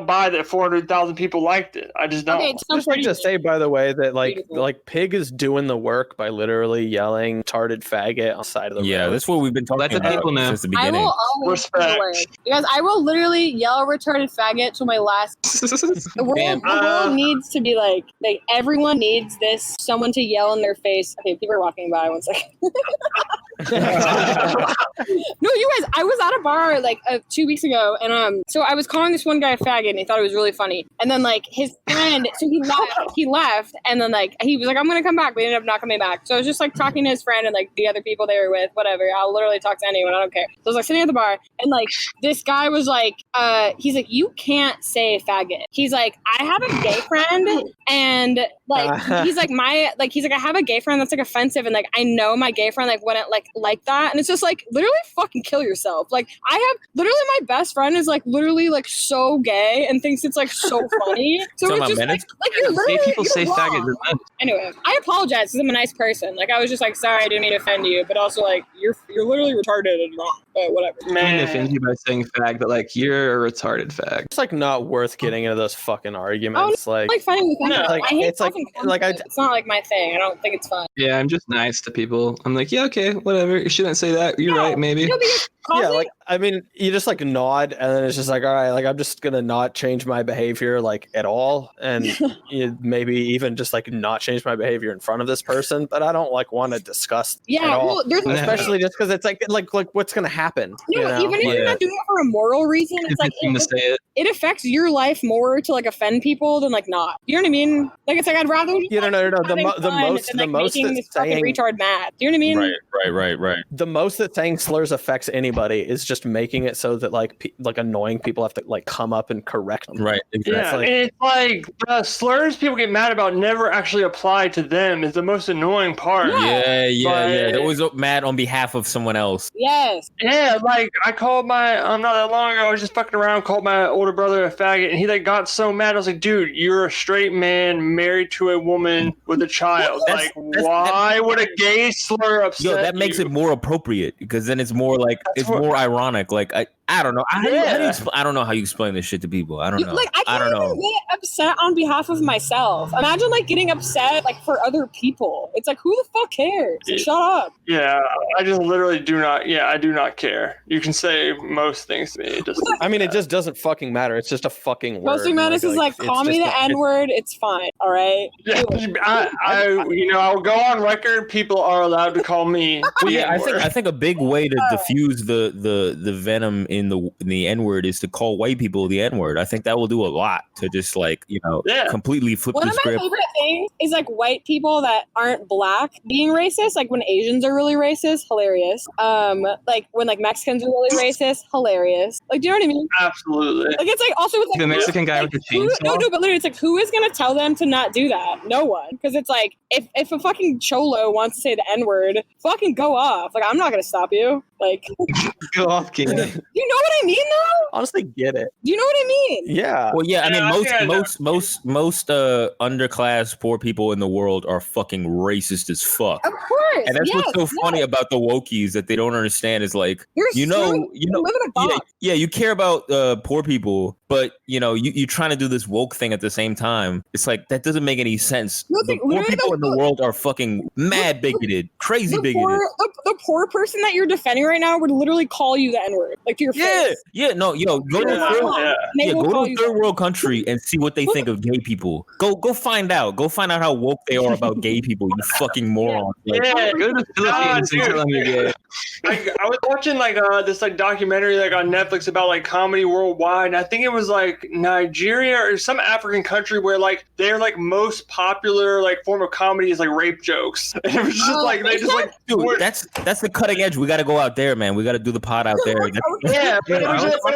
buy that 400,000 people liked it. I just don't. Okay, I just like to say, by the way, that like Pig is doing the work by literally yelling "tarded faggot" on the side of the Yeah, road. that's what we've been talking Let the about people know. since the I beginning. will always do the word. Because I will literally yell retarded faggot till my last. The world needs to be like everyone needs this. Someone to yell in their face. Okay, people are walking by. 1 second. No, you guys, I was at a bar like 2 weeks ago, and so I was calling this one guy a faggot, and he thought it was really funny. And then like his friend, so he left, and then like he was like, I'm gonna come back, but he ended up not coming back. So I was just like talking to his friend and like the other people they were with, whatever. I'll literally talk to anyone, I don't care. So I was like sitting at the bar, and like this guy was like, he's like, you can't say faggot. He's like, I have a gay friend, and like he's like I have a gay friend that's like offensive, and like I know my gay friend like wouldn't like that, and it's just like literally fucking kill yourself. Like I have literally my best friend is like literally like so gay and thinks it's like so funny. So Talking it's just about like you're literally Gay people say you're faggot. wrong. Anyway, I apologize because I'm a nice person. Like I was just like sorry, I didn't mean to offend you, but also like you're literally retarded and wrong. But whatever. I didn't offend you by saying fag, but like you're a retarded fag. It's like not worth getting into those fucking arguments. I'm like fighting with No, them. like, I hate it's like- talking like I- it's not like my thing. I don't think it's fun. Yeah, I'm just nice to people. I'm like, yeah, okay, whatever. You shouldn't say that. You're right, maybe. No, because Yeah, causing- like I mean, you just like nod, and then it's just like, all right, like I'm just gonna not change my behavior like at all, and maybe even just like not change my behavior in front of this person. But I don't like want to discuss yeah, at all, well, there's especially just because it's like what's gonna happen. no, you know? even if Like, you're not doing it for a moral reason, it's like to say it. it affects your life more to like offend people than like not. You know what I mean? Like it's like I'd rather just, Yeah, no. having The fun most than, like, making that's this fucking saying retard mad. Do you know what I mean? Right. the most that saying slurs affects anybody is just making it so that like annoying people have to like come up and correct them. Right. Exactly. Yeah, like- and it's like the slurs people get mad about never actually apply to them is the most annoying part. Yeah. But- They're always mad on behalf of someone else. Yes. Yeah, like I called my not that long ago, I was just fucking around, called my older brother a faggot, and he like got so mad. I was like, dude, you're a straight man married to a woman with a child. That's- Why would a gay slur upset Yo, that makes you? it more appropriate because then it's more like it's more ironic. Like I don't know. How do you I don't know how you explain this shit to people. I don't know. Like, I don't can't know. even get upset on behalf of myself. Imagine like getting upset like for other people. It's like, who the fuck cares? Like, shut up. Yeah, I just literally do not. Yeah, I do not care. You can say most things to me. It just. I mean, it just doesn't fucking matter. It's just a fucking word. Posting Menace is like, call me the N-word. It's fine. All right. Yeah, I will go on record. People are allowed to call me. Well, yeah, I think a big way to diffuse the venom in the N-word is to call white people the N-word. I think that will do a lot to just like, completely flip One the of my script. favorite things is like white people that aren't black being racist. Like when Asians are really racist, hilarious. Like when like Mexicans are really racist, hilarious. Like, do you know what I mean? Absolutely. Like it's like also with like The Mexican guy with the chainsaw. No, but literally, it's like who is gonna tell them to not do that? No one, because it's like if a fucking cholo wants to say the N-word, fucking go off. Like I'm not gonna stop you. Like Go off, King. you know what I mean, though? Honestly, get it. Do you know what I mean? Yeah. Well, yeah, I mean, I most underclass poor people in the world are fucking racist as fuck. Of course. And that's yes, what's so funny about the wokies that they don't understand is like, You're you live in a box. yeah, you care about poor people, but you trying to do this woke thing at the same time. It's like that doesn't make any sense. Look, The poor people in the world are fucking mad bigoted, crazy bigoted. The poor person that you're defending right now would literally call you the N-word, like to your face. No, go to a third world country and see what they think of gay people. Go find out. Go find out how woke they are about gay people. You fucking moron. Like, Go to the Philippines and tell them you're gay. I was watching like this like documentary like on Netflix about like comedy worldwide, and I think it was like Nigeria or some African country where like their like most popular like form of comedy is like rape jokes. And it was just like they just like dude, that's the cutting edge. We got to go out there, man. We got to do the pod out there. yeah, but it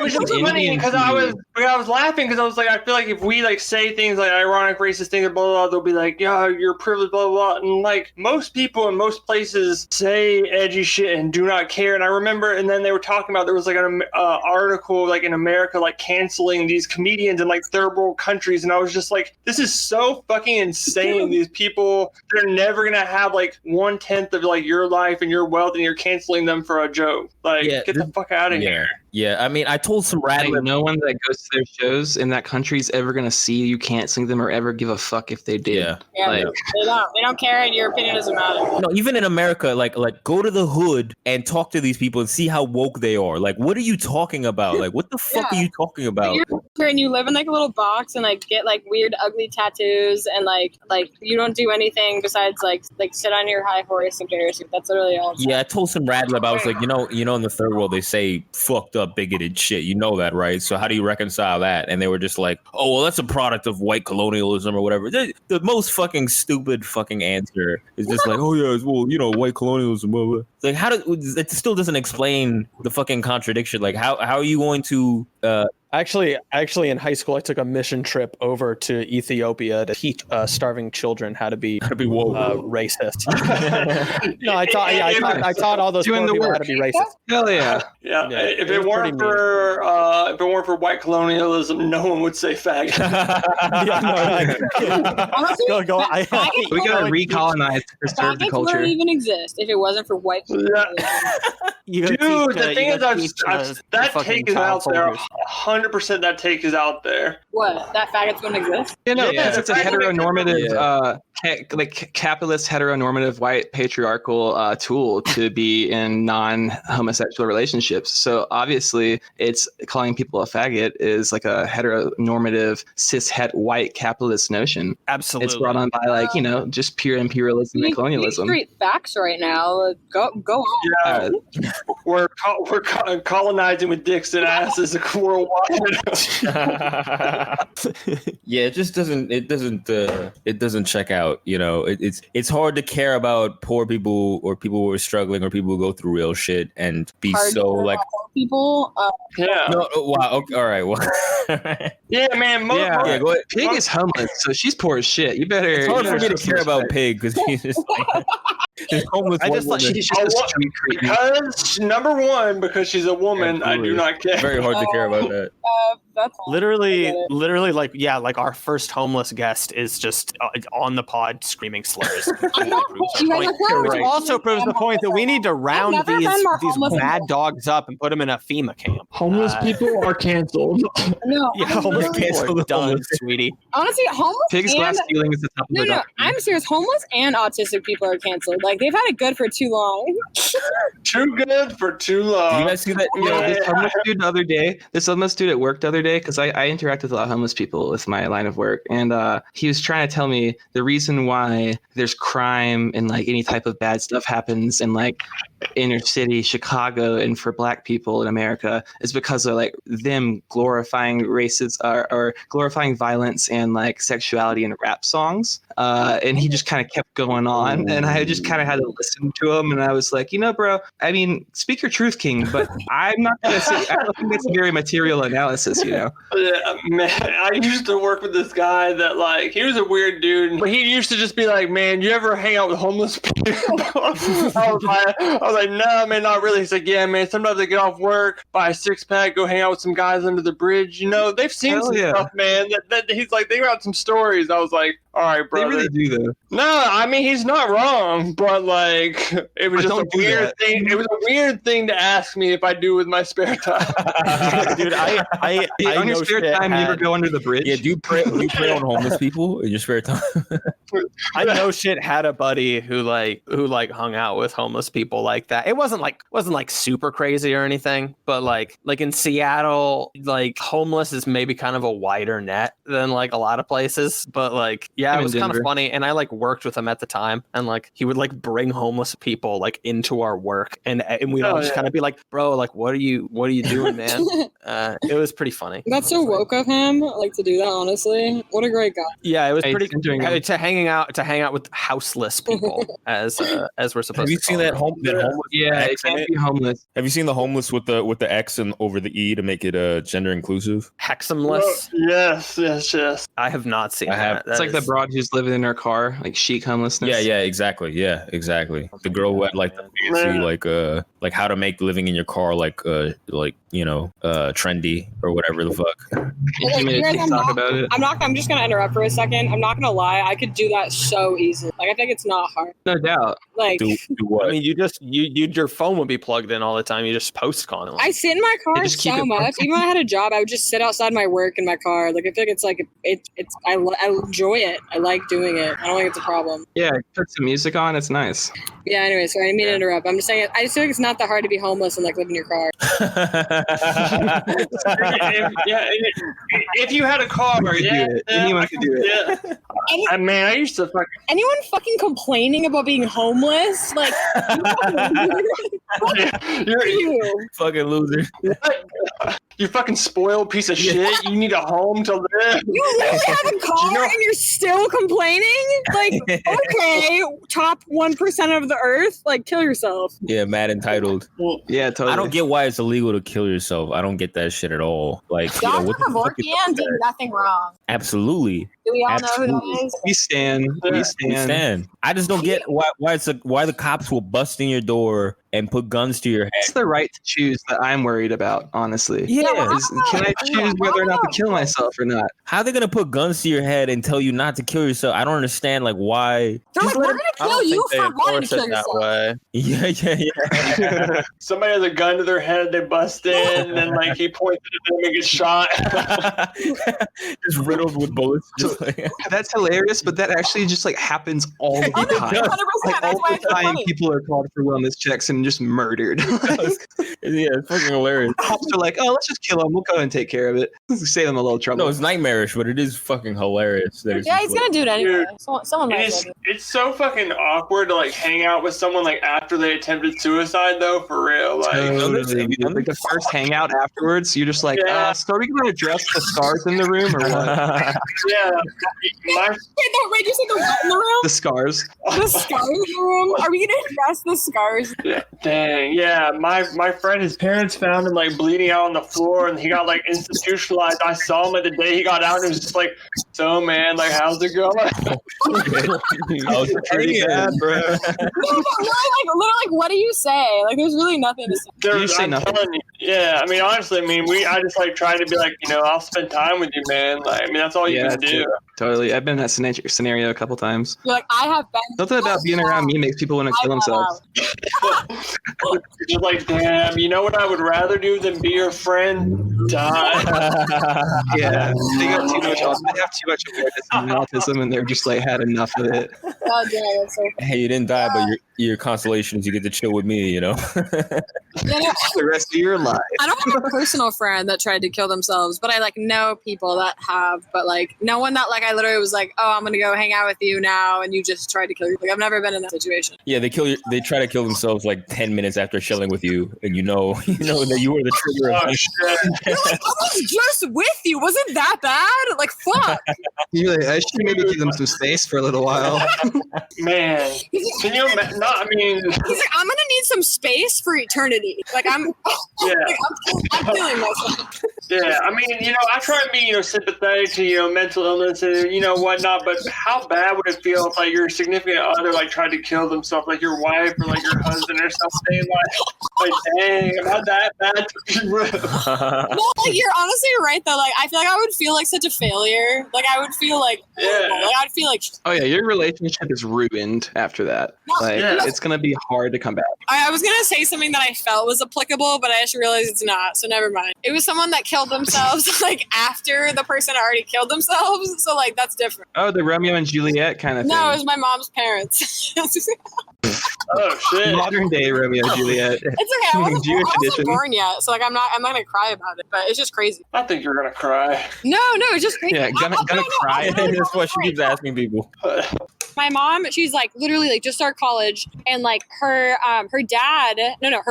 was just funny because I was laughing because I was like, I feel like if we like say things like ironic racist things, blah blah blah, they'll be like, yeah, you're privileged, blah blah blah, and like most people in most places say edgy shit and do not care. And I remember, and then they were talking about there was like an article like in America like canceling these comedians in like third world countries, and I was just like, this is so fucking insane. These people, they're never gonna have like 1/10 of like your life and your wealth, and you're canceling them for a joke. Like, get the fuck out of here. Yeah, I mean, I told some Like, no one that goes to their shows in that country is ever gonna see you canceling them or ever give a fuck if they did. Yeah, Like, they don't care, and your opinion doesn't matter. No, even in America, like go to the hood and talk to these people and see how woke they are. Like, what are you talking about? Like, what the fuck are you talking about? And you live in like a little box and like get like weird, ugly tattoos, and like you don't do anything besides like sit on your high horse and parachute. That's literally all. Yeah, I told some rad lib. I was like, in the third world they say fucked up, bigoted shit. You know that, right? So how do you reconcile that? And they were just like, oh, well, that's a product of white colonialism or whatever. The most fucking stupid fucking answer is just like, oh yeah, well, white colonialism. Blah, blah. It's like, it still doesn't explain the fucking contradiction. Like, how are you going to? Actually, in high school, I took a mission trip over to Ethiopia to teach starving children how to be woke, racist. No, I taught all those poor people how to be racist. hell yeah. Yeah. If it weren't for white colonialism, no one would say faggot. Go. We gotta recolonize to preserve the culture. Wouldn't even exist if it wasn't for white colonialism. Dude, the thing is, that take is out there. 100% that take is out there. What? That faggots wouldn't exist? Because it's a heteronormative, capitalist heteronormative white patriarchal tool to be in non-homosexual relationships. So obviously, it's calling people a faggot is like a heteronormative cis het white capitalist notion. Absolutely, it's brought on by just pure imperialism and colonialism. Straight facts right now. Go on. Yeah, we're colonizing with dicks and asses worldwide. Yeah, it just doesn't. It doesn't check out. It's hard to care about poor people or people who are struggling or people who go through real shit and be so like people. Yeah. No. Wow. Okay, all right. Well. Yeah, man. Go ahead. Pig is homeless, so she's poor as shit. You better. It's hard for me to care about Pig because he's just like she's homeless. She's just a street creep. Because number one, because she's a woman, I do not care. Very hard to care about that. That's all. Literally, I get it. literally, like, yeah, like our first homeless guest is just on the pod screaming slurs. I'm not you guys are Which right. also proves the point that we need to round never these been more homeless than bad this. dogs up and put them in a FEMA camp. Homeless people are canceled. No, Yeah, I'm homeless literally- people Cancel are the done, homeless. sweetie. honestly, homeless Pig's and glass ceiling is the top of no, the no, document. I'm serious. Homeless and autistic people are canceled. Like they've had it good for too long. Too good for too long. Did you guys see that? Yo, Yeah. this homeless dude the other day, this homeless dude at work the other day, because I interact with a lot of homeless people with my line of work, and he was trying to tell me the reason why there's crime and like any type of bad stuff happens in like inner city Chicago and for Black people in America is because of like them glorifying races or glorifying violence and like sexuality in rap songs. And he just kind of kept going on, and I just kind of had to listen to him, and I was like, you know, bro, I mean, speak your truth, King, but I'm not gonna say. I don't think that's a very material analysis, you know. Yeah, man, I used to work with this guy that like he was a weird dude, but he used to just be like, "Man, you ever hang out with homeless people?" I was like, "No, man, not really." He's like, "Yeah, man. Sometimes I get off work, buy a 6-pack, go hang out with some guys under the bridge. You know, they've seen Hell some yeah. stuff, man." That he's like, they got some stories. I was like, "All right, They brother." really do, though. No, I mean he's not wrong, but like it was But just a don't do weird that. thing. It was a weird thing to ask me if I do with my spare time. Dude, I On your know spare shit time, you ever had- go under the bridge? Yeah, do you pray on homeless people in your spare time? I know shit had a buddy who hung out with homeless people like that. It wasn't like super crazy or anything, but like in Seattle, like homeless is maybe kind of a wider net than like a lot of places. But like, yeah, I'm it in was kind of Denver. funny. And I like worked with him at the time, and like he would like bring homeless people like into our work, and we'd all Oh, just yeah. kind of be like, bro, like what are you doing, man? It was pretty funny. That's so woke of him, like to do that. Honestly, what a great guy. Yeah, it was Hey, pretty doing it. to hang out with houseless people as we're supposed Have you to seen call that them. homeless? Yeah, it X in can't it? be homeless. Have you seen the homeless with the X and over the E to make it gender inclusive? Hexamless? Yes. I have not seen I have. that. It's That like the is- broad who's living in her car, like chic homelessness. Yeah, exactly. Yeah, exactly. The girl who had like the fancy like how to make living in your car like trendy or whatever the fuck. He made a You guys, TikTok about it. I'm just gonna interrupt for a second. I'm not gonna lie. I could do that so easily. Like I think it's not hard. No doubt. Like Do what? I mean, your phone would be plugged in all the time. You just post constantly. I sit in my car just keep so it much. Even when I had a job, I would just sit outside my work in my car. Like I feel like it's I enjoy it. I like doing it. I don't think it's a problem. Yeah, put some music on. It's nice. Yeah. Anyway, sorry, I didn't mean to interrupt. I'm just saying. I just feel like it's not that hard to be homeless and like live in your car. If you had a car, yeah, Anyone could do it. yeah. I used to fucking. Anyone fucking complaining about being homeless? Like You're, you. Fucking loser. you fucking spoiled piece of shit. You need a home to live. You literally have a car know- and you're still complaining? Like, okay, top 1% of the earth, like, kill yourself. Yeah, mad entitled. Yeah, totally. I don't get why it's illegal to kill yourself. I don't get that shit at all. Like, you know, what the fuck is Kevorkian did nothing wrong. absolutely. Do we all Absolutely. know who that is? We stand. We We stand. stand. I just don't get why the cops will bust in your door and put guns to your head. It's the right to choose that I'm worried about, honestly. Yeah. Can I choose whether or not to kill myself or not? How are they gonna put guns to your head and tell you not to kill yourself? I don't understand. Like, why? They're like, we're gonna I kill don't you think they for wanting to enforce kill it that yourself. way. Yeah. Somebody has a gun to their head, they bust in, and then like he points at them and gets shot. Just riddled with bullets. Just like, That's hilarious, but that actually just like happens all the Oh, no, time. 100%. Like That's all why the it's so time, funny. people are called for wellness checks and just murdered. yeah, it's fucking hilarious. Cops are like, "Oh, let's just kill them. We'll go ahead and take care of it. Save them a little trouble." No, it's nightmarish, but it is fucking hilarious. That it's Yeah, just he's gonna do it anyway. Someone might It's as well do it's so fucking awkward to like hang out with someone like after they attempted suicide though, for real. Like Totally, dude. Like the first hangout afterwards, you're just like, Yeah. so are we going to address the scars in the room or what? yeah, Wait, you said the what in the room? The scars. The scars in the room? Are we gonna address the scars? Dang, yeah. My friend, his parents found him like bleeding out on the floor, and he got like institutionalized. I saw him like the day he got out, and it was just like, so man, like how's it going? Pretty bad, bro. Literally, what do you say? Like, there's really nothing to say. You say I'm nothing. telling you, yeah. I mean, honestly, I just like try to be like, I'll spend time with you, man. Like, I mean, that's all you can do. Totally. I've been in that scenario a couple times. You're like, I have been. Something about being around me makes people want to kill themselves. You're like, damn, you know what I would rather do than be your friend? Die. Yeah. They got too much. They have too much awareness of autism, and they're just like had enough of it. God damn, that's so Hey, you didn't die, but your consolation is you get to chill with me, The rest of your life. I don't have a personal friend that tried to kill themselves, but I like know people that have, but like no one that like I literally was like, oh, I'm gonna go hang out with you now, and you just tried to kill you. Like I've never been in that situation. Yeah, they try to kill themselves like 10 minutes after chilling with you, and you know that you were the trigger of You're like, I was just with you. Wasn't that bad? Like fuck. You're like, I should maybe give them some space for a little while. Man, can you imagine? No, I mean, He's like, I'm gonna need some space for eternity. Like I'm I'm killing myself. Yeah, I mean, I try and be, sympathetic to, mental illness and, whatnot, but how bad would it feel if, like, your significant other, like, tried to kill themselves, like, your wife or, like, your husband or something? Like dang, I'm not that bad to be real. No, like, you're honestly right, though. Like, I feel like I would feel like such a failure. Like, I would feel like, I'd feel like... Oh, yeah, your relationship is ruined after that. It's going to be hard to come back. I was going to say something that I felt was applicable, but I just realized it's not, so never mind. It was someone that killed themselves, like, after the person already killed themselves, so, like, that's different. Oh, the Romeo and Juliet kind of thing. No, it was my mom's parents. Oh, shit. Modern day Romeo and Juliet. It's okay, I wasn't born yet, so, like, I'm not going to cry about it, but it's just crazy. I think you're going to cry. No, it's just crazy. Yeah, gonna cry. That's what she keeps asking people. My mom, she's like literally like just started college, and like her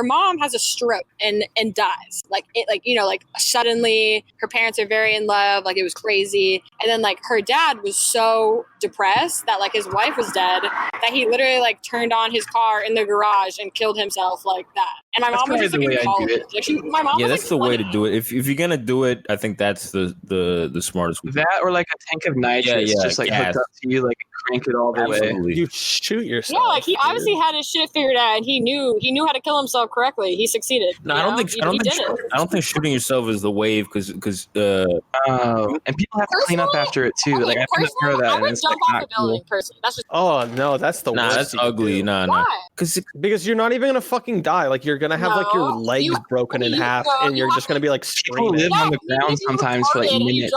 mom has a stroke and dies. Like it, like suddenly her parents are very in love, like it was crazy. And then like her dad was so depressed that like his wife was dead that he literally like turned on his car in the garage and killed himself like that. And my mom was just like in college. Like my mom. Yeah, was, that's the way to do it. If you're gonna do it, I think that's the smartest way. That or like a tank of nitrous, just like hooked up to you, like crank it all the way. You shoot yourself. Yeah, like he obviously had his shit figured out, and he knew how to kill himself correctly. He succeeded. No, I don't think shooting yourself is the wave because and people have to clean up after it too. Like I've been heard that. I would jump off a building, personally. That's just. Oh no, that's the worst. That's ugly. Why? Because you're not even gonna fucking die. Like you're gonna have like your legs broken in half, and you're just gonna be like people screaming. live on the ground sometimes for like minutes.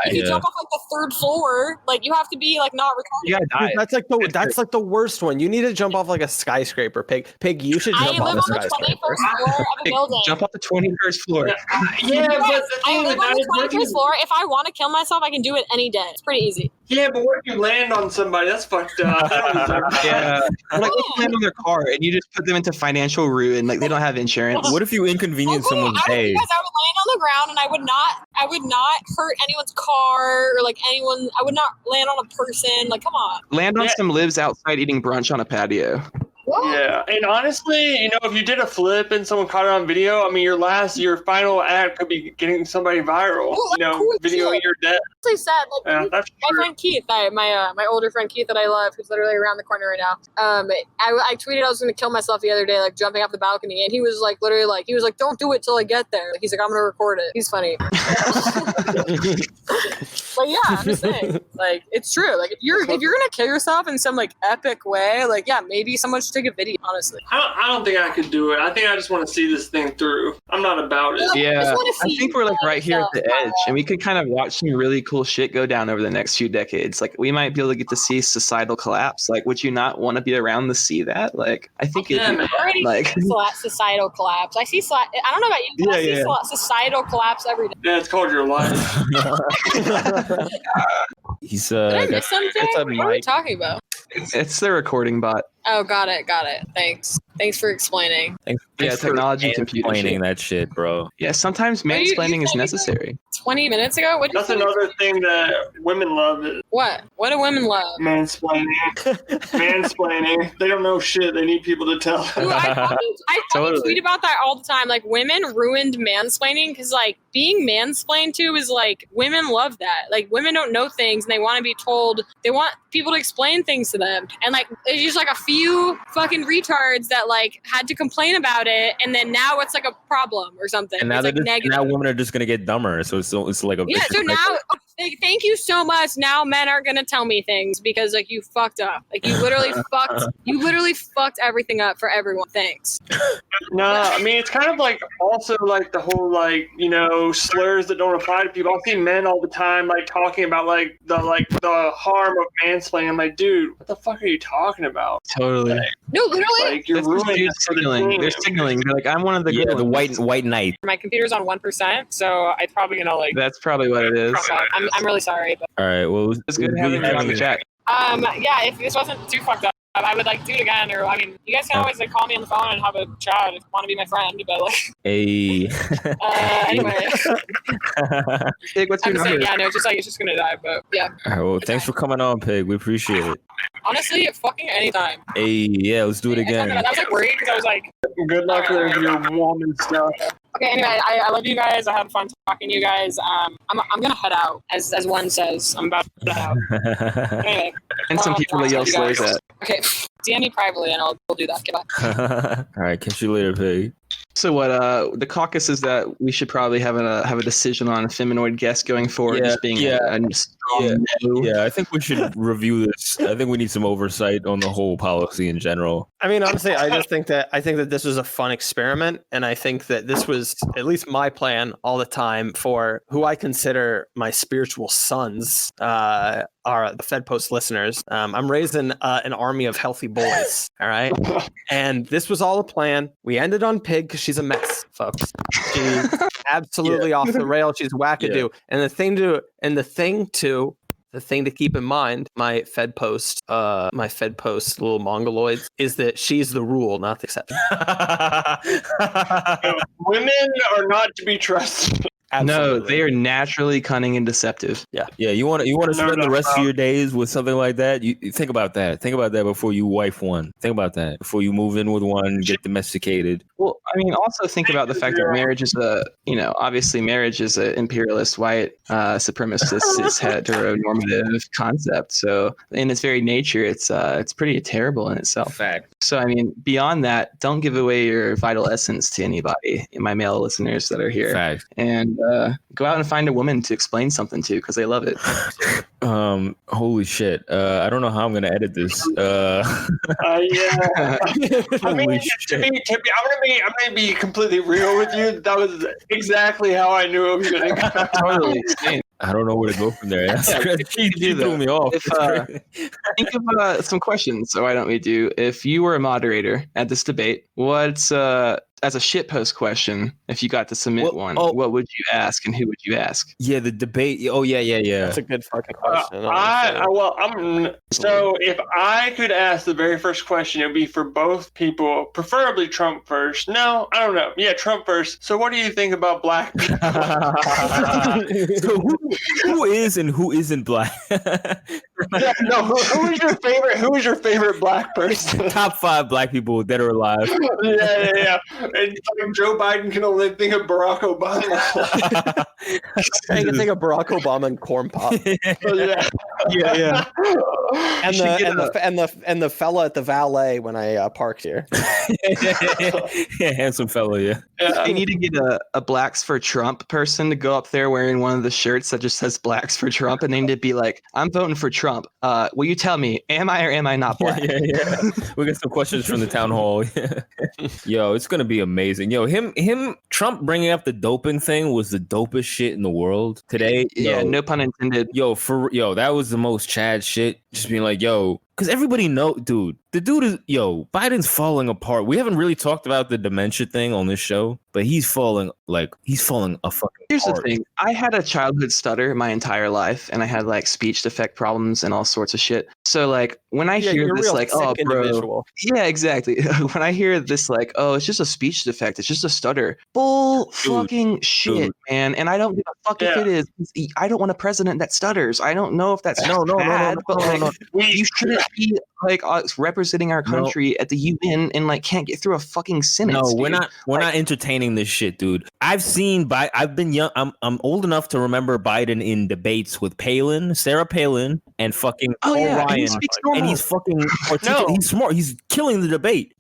You jump off like the third floor, like you have to be like not retarded. You gotta die. Dude, that's like the worst one. You need to jump off like a skyscraper, Pig. You should jump off a skyscraper. Floor of a building. Jump off the 21st floor. Yeah, but I live on the 21st floor. If I want to kill myself, I can do it any day. It's pretty easy. Yeah, but what if you land on somebody? That's fucked up. Yeah. Like what if you land on their car and you just put them into financial ruin? Like they don't have insurance. What if you inconvenience someone's day? Because I would land on the ground and I would not hurt anyone's car or like anyone. I would not land on a person. Like, come on. Land on some lives outside eating brunch on a patio. Yeah, and honestly, if you did a flip and someone caught it on video, I mean, your final act could be getting somebody viral. Videoing your death. Actually said, like, that's my friend Keith, my older friend Keith that I love, who's literally around the corner right now. I tweeted I was going to kill myself the other day, like jumping off the balcony, and he was like, literally, like, he was like, don't do it till I get there. He's like, I'm going to record it. He's funny. But yeah, I'm just saying, like, it's true. Like, if you're gonna kill yourself in some like epic way, like, yeah, maybe someone should take a video. Honestly, I don't think I could do it. I think I just want to see this thing through. I'm not about it. Yeah, I think we're like right here at the edge, and we could kind of watch some really cool shit go down over the next few decades. Like, we might be able to get to see societal collapse. Like, would you not want to be around to see that? Like, I think like societal collapse. I see. I don't know about you, but I see societal collapse every day. Yeah, it's called your life. He's Did I miss something? It's a what are we mic. talking about? it's the recording bot. Oh, got it. Thanks for explaining. Yeah, technology, computer explaining shit. that shit, bro. Yeah, sometimes What, you mansplaining is told me necessary. 20 minutes ago? What? That's another thing that women love is What? What do women love? mansplaining. Mansplaining. They don't know shit. They need people to tell them. Ooh, I fucking Totally. tweet about that all the time. Like, women ruined mansplaining because, like, being mansplained to is like, women love that. Like, women don't know things and they want to be told, they want people to explain things to them. And, like, there's just like a few fucking retards that, like, had to complain about it. And then now it's like a problem or something. And now, it's like they're just, negative. now women are just gonna get dumber. So it's like a Yeah, vicious so cycle. now, thank you so much. Now men aren't gonna tell me things because like you fucked up. Like you literally fucked everything up for everyone. Thanks. No, I mean it's kind of like also like the whole like slurs that don't apply to people. I see men all the time like talking about like the harm of mansplaining. I'm like, dude, what the fuck are you talking about? Totally. No, literally. Like you're That's just ruining dudes it for the signaling. team. They're signaling. They're like, I'm one of the Yeah, good the ones. white knight. My computer's on 1%, so it's probably gonna like. That's probably what it is. I'm really sorry, but All right. Well, It's good having you on the chat. yeah, if this wasn't too fucked up, I would like do it again. Or I mean, you guys can always like call me on the phone and have a chat if you want to be my friend. But like, Hey. anyway, Pig, what's I'm your just saying, number? yeah, no, just like it's just gonna die. But yeah, All right, well, thanks for coming on, Pig. We appreciate it. honestly, fucking anytime. Hey, yeah, let's do it again. I was like worried because I was like, Good luck with your woman stuff. okay, anyway, I love you guys. I had fun talking to you guys. I'm gonna head out, as one says. I'm about to head out. Anyway, And some people that yell you guys. slurs at. Okay, DM me privately and we'll do that. Goodbye. All right, catch you later, Pig. So what? The caucus is that we should probably have a decision on a feminoid guest going forward. Yeah, just being yeah, a strong no. Yeah, I think we should review this. I think we need some oversight on the whole policy in general. I mean, honestly, I think that this was a fun experiment, and I think that this was at least my plan all the time for who I consider my spiritual sons. Are the Fed Post listeners? I'm raising an army of healthy boys. All right, and this was all a plan. We ended on Pig because she's a mess, folks. She's absolutely off the rail. She's wackadoo. And the thing to keep in mind, my Fed Post little mongoloids, is that she's the rule, not the exception. Women are not to be trusted. No, Absolutely. they are naturally cunning and deceptive. Yeah, you want to spend the rest of your days with something like that? You think about that. Think about that before you wife one. Think about that before you move in with one, get domesticated. Well, I mean, also think about the fact that marriage is obviously marriage is an imperialist, white, supremacist, cis, heteronormative concept. So in its very nature, it's pretty terrible in itself. Fact. So, I mean, beyond that, don't give away your vital essence to anybody, my male listeners that are here. Fact. And go out and find a woman to explain something to because they love it. Holy shit. I don't know how I'm gonna edit this. Yeah. I mean, Holy I'm gonna be completely real with you. That was exactly how I knew it was gonna go. Totally. Same. I don't know where to go from there. That's Yeah, crazy. you You do threw that. me off. If, Think of some questions. So why don't we do? If you were a moderator at this debate, what's as a shitpost question? If you got to submit one, what would you ask and who would you ask? Yeah, the debate. Oh yeah. That's a good fucking question. So if I could ask the very first question, it would be for both people, preferably Trump first. No, I don't know. Yeah, Trump first. So what do you think about black people? So who is and who isn't black? Who is your favorite black person? Top 5 black people that are alive. Yeah. And like Joe Biden can only think of Barack Obama. I can think of Barack Obama and corn pop, Yeah. and the fella at the valet when I parked here. Yeah, handsome fellow. Yeah. They need to get a Blacks for Trump person to go up there wearing one of the shirts that just says Blacks for Trump, and they need to be like, "I'm voting for Trump. Will you tell me, am I or am I not black?" Yeah. We got some questions from the town hall. Yo, it's gonna be amazing. Yo, Trump bringing up the doping thing was the dopest shit in the world today. Yeah, no pun intended. That was the most Chad shit. Just being like, yo, because everybody dude, the dude is Biden's falling apart. We haven't really talked about the dementia thing on this show, but he's falling a fucking. Here's apart. the thing. I had a childhood stutter my entire life, and I had like speech defect problems and all sorts of shit. So like when I hear this, like, oh, bro, yeah, exactly. When I hear this, like, oh, it's just a speech defect, it's just a stutter. Fucking shit, man. And I don't give a fuck if it is. I don't want a president that stutters. I don't know if that's bad, but like, you shouldn't be like representing our country at the UN and like can't get through a fucking sentence. No, we're not entertaining this shit, dude. I've been young. I'm old enough to remember Biden in debates with Sarah Palin, and fucking Paul Ryan, and he's fucking he's smart. He's killing the debate.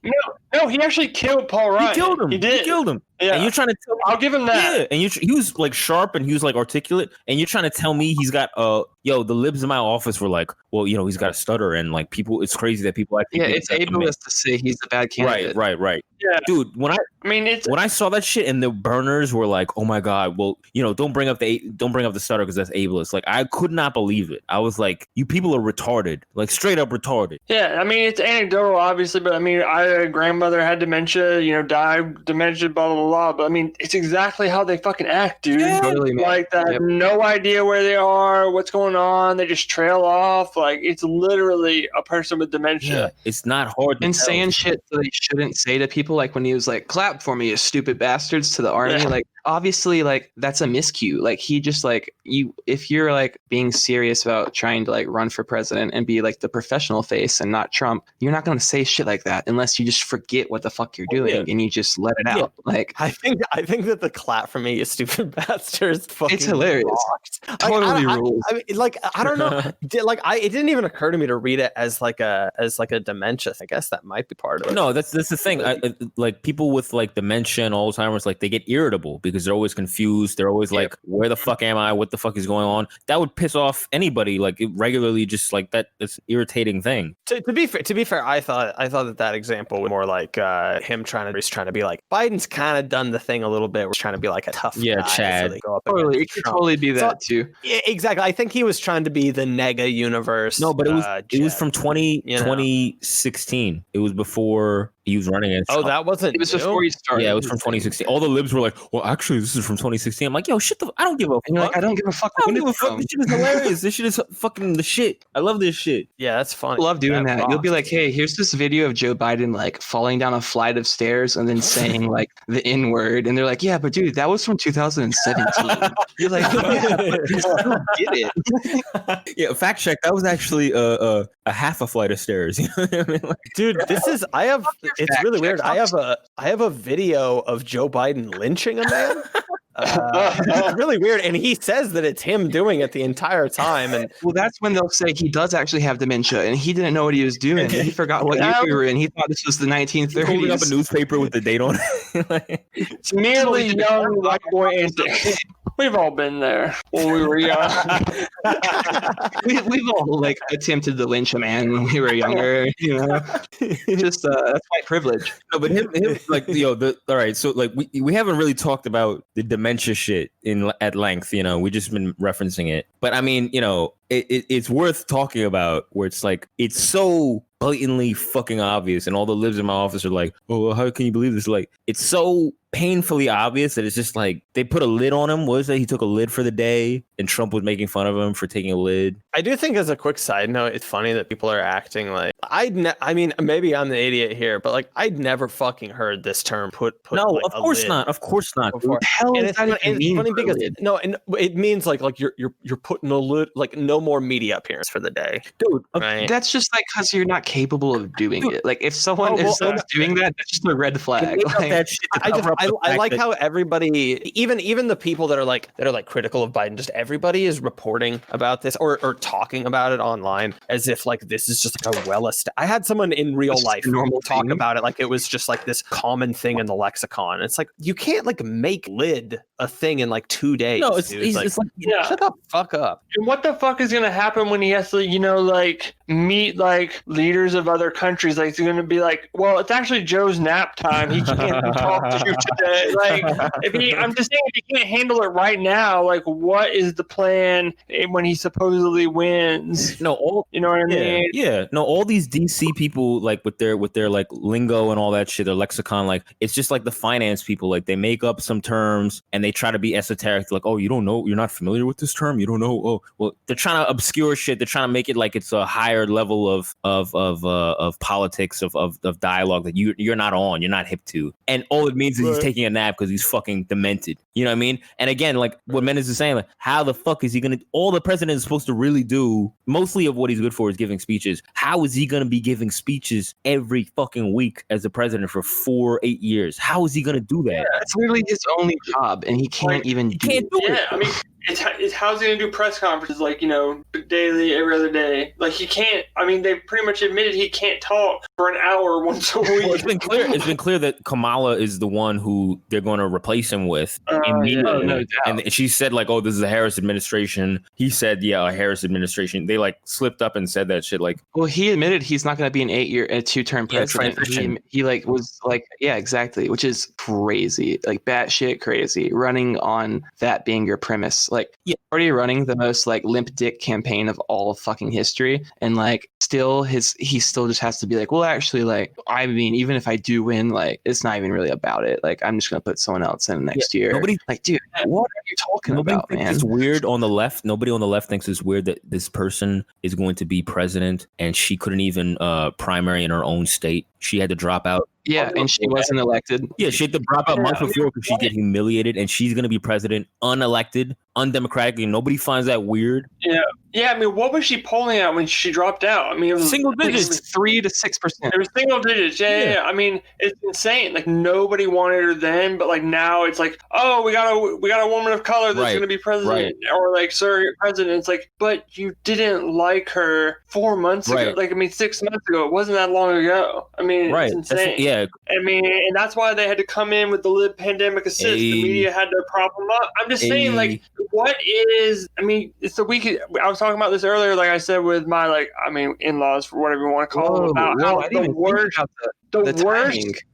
No, he actually killed Paul Ryan. He killed him. He did. He killed him. Yeah. And you're trying to tell me, I'll give him that. Yeah, and he was like sharp and he was like articulate, and you're trying to tell me he's got the libs in my office were like, well, he's got a stutter, and like people, it's crazy that people actually it's ableist to say he's a bad candidate. Right. Yeah. Dude, when I saw that shit and the burners were like, oh my god, well, don't bring up the stutter because that's ableist. Like, I could not believe it. I was like, you people are retarded, like straight up retarded. Yeah, I mean, it's anecdotal, obviously, but I mean, I grandmother had dementia, died dementia, blah blah blah. But I mean, it's exactly how they fucking act, dude. Yeah. Totally, man. Like that, Yep. No idea where they are, what's going on. They just trail off. Like, it's literally a person with dementia. It's not hard. And saying shit that he shouldn't say to people, like when he was like, clap for me, you stupid bastards, to the army. Like, obviously, like, that's a miscue. Like, he just like, if you're like being serious about trying to like run for president and be like the professional face and not Trump, you're not going to say shit like that unless you just forget what the fuck you're doing and you just let it out. Like, I think that the clap for me, you stupid bastards, fucking it's hilarious. Totally rules. I mean, like, I don't know. It didn't even occur to me to read it as like a dementia. I guess that might be part of it. No, that's the thing. Like people with like dementia and Alzheimer's, like they get irritable because they're always confused. They're always like, where the fuck am I? What the fuck is going on? That would piss off anybody. Like, it regularly, just like that. It's an irritating thing. To be fair, I thought that example was more like him trying to be like, Biden's kind of done the thing a little bit. We're trying to be like a tough guy, Chad. So they go up Totally, it could totally be that too. Yeah, exactly. I think he was trying to be the nega universe. No, but it was from 2016. It was before he was running it. Oh, that wasn't. It was before he started. Yeah, it was from 2016. All the libs were like, well, actually, this is from 2016. I'm like, yo, shit, I don't give a fuck. And you're like, I don't give a fuck. I don't give a fuck. This shit is hilarious. This shit is fucking the shit. I love this shit. Yeah, that's funny. I love doing that. You'll be like, hey, here's this video of Joe Biden like falling down a flight of stairs and then saying like the N word, and they're like, yeah, but dude, that was from 2017. You're like, yeah, but you still get it. Yeah, fact check. That was actually a half a flight of stairs. You know what I mean? Like, dude, it's really weird. I have a video of Joe Biden lynching a man. It's really weird, and he says that it's him doing it the entire time. And well, that's when they'll say he does actually have dementia, and he didn't know what he was doing. He forgot what year we were in. He thought this was the 1930s. holding up a newspaper with the date on it. It's merely young white boy antics. We've all been there when we were young. We've all like attempted to lynch a man when we were younger. Just that's white privilege. No, but him like all right. So like we haven't really talked about the dementia shit at length. We just been referencing it. But I mean, it's worth talking about where it's like it's so blatantly fucking obvious, and all the libs in my office are like, oh, well, how can you believe this? Like, it's so painfully obvious that it's just like they put a lid on him. What is that? He took a lid for the day, and Trump was making fun of him for taking a lid. I do think, as a quick side note, it's funny that people are acting like I mean, maybe I'm the idiot here, but like I'd never fucking heard this term put. No, like, of course not. Of course not. Before. Hell, and it's funny because and it means like you're putting a lid, like no more media appearance for the day, dude. Right? That's just like because you're not capable of doing it. Like if someone's doing that, that's just a red flag. Like, I like how everybody, even the people that are like critical of Biden, just everybody is reporting about this or talking about it online as if like this is just like a I had someone in real life talk about it like it was just like this common thing in the lexicon. It's like you can't like make lid a thing in like 2 days. No, it's like shut the fuck up. And what the fuck is gonna happen when he has to, like meet like leaders of other countries. Like they're gonna be like, well, it's actually Joe's nap time. He can't talk to you today. Like I'm just saying, if he can't handle it right now, like what is the plan when he supposedly wins? No, you know what I mean? Yeah. No, all these DC people, like with their like lingo and all that shit, their lexicon, like it's just like the finance people. Like they make up some terms and they try to be esoteric. Like, oh, you don't know, you're not familiar with this term. You don't know. Oh, well, they're trying to obscure shit. They're trying to make it like it's a higher level of politics of dialogue that you're not on. You're not hip to. And all it means is he's taking a nap because he's fucking demented. You know what I mean? And again, like what Menace is saying, like how the fuck is he gonna? All the president is supposed to really do, mostly of what he's good for, is giving speeches. How is he gonna be giving speeches every fucking week as the president for 8 years? How is he gonna do that? Yeah, it's literally his only job, and he can't even do it. Yeah, I mean, it's how's he gonna do press conferences like, you know, daily, every other day? Like he can't. I mean, they pretty much admitted he can't talk for an hour once a week. Well, it's been clear that Kamala is the one who they're going to replace him with immediately. No doubt. And she said like, "Oh, this is a Harris administration." He said, "Yeah, a Harris administration." They like slipped up and said that shit. Like, well, he admitted he's not going to be an 2-term president. He like was like, yeah, exactly, which is crazy, like batshit crazy. Running on that being your premise, like already running the most like limp dick campaign of all fucking history, and like he still just has to be like, well, actually, like, I mean, even if I do win, like, it's not even really about it. Like, I'm just gonna put someone else in next year. Nobody, like, dude, what are you talking about, man? It's weird on the left. Nobody on the left thinks it's weird that this person is going to be president, and she couldn't even primary in her own state. She had to drop out. Yeah, and she wasn't elected. Yeah, she had to drop out months before because she'd get humiliated, and she's going to be president unelected, undemocratically. Nobody finds that weird. Yeah, I mean, what was she polling at when she dropped out? I mean, it was single digits, 3 to 6%. It was single digits. Yeah. I mean, it's insane. Like nobody wanted her then, but like now it's like, oh, we got a woman of color that's going to be president, or like surrogate president. It's like, but you didn't like her 4 months ago. Like, I mean, 6 months ago. It wasn't that long ago. I mean, it's insane. I mean, and that's why they had to come in with the lib pandemic assist. The media had to prop them up. I'm just saying, like, what is? I mean, it's the week. I was talking about this earlier, like I said, with my in-laws, for whatever you want to call them, about how the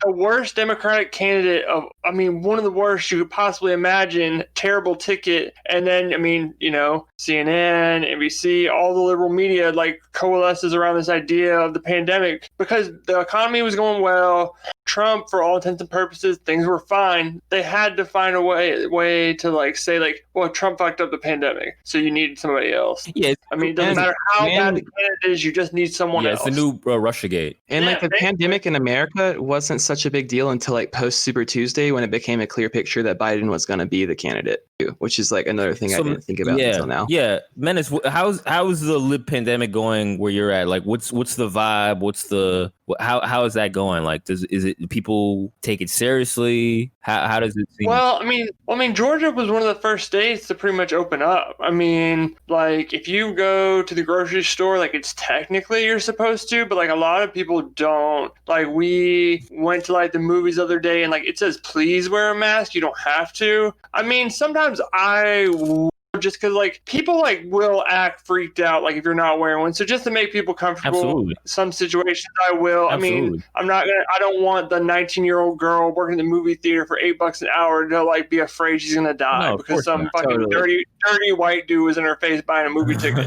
worst Democratic candidate of, I mean, one of the worst you could possibly imagine, terrible ticket. And then, I mean, you know, CNN, NBC, all the liberal media like coalesces around this idea of the pandemic because the economy was going well. Trump, for all intents and purposes, things were fine. They had to find a way to like say like, well, Trump fucked up the pandemic, so you need somebody else. Yeah, I mean, it doesn't matter how bad the candidate is, you just need someone else. Yeah, it's the new Russiagate. And like the pandemic in America wasn't such a big deal until like post Super Tuesday, when it became a clear picture that Biden was going to be the candidate, which is like another thing I didn't think about until now. Yeah, Menace, how's the lib pandemic going where you're at? Like, what's the vibe? How is that going? Like, do people take it seriously? How does it seem? Well, I mean, Georgia was one of the first states to pretty much open up. I mean, like, if you go to the grocery store, like, it's technically you're supposed to, but like a lot of people don't. Like, we went to like the movies the other day, and like it says please wear a mask. You don't have to. I mean, sometimes just because like people like will act freaked out like if you're not wearing one, so just to make people comfortable. Some situations I will. I mean, I don't want the 19-year-old girl working in the movie theater for $8 an hour to like be afraid she's gonna die because some fucking dirty white dude was in her face buying a movie ticket.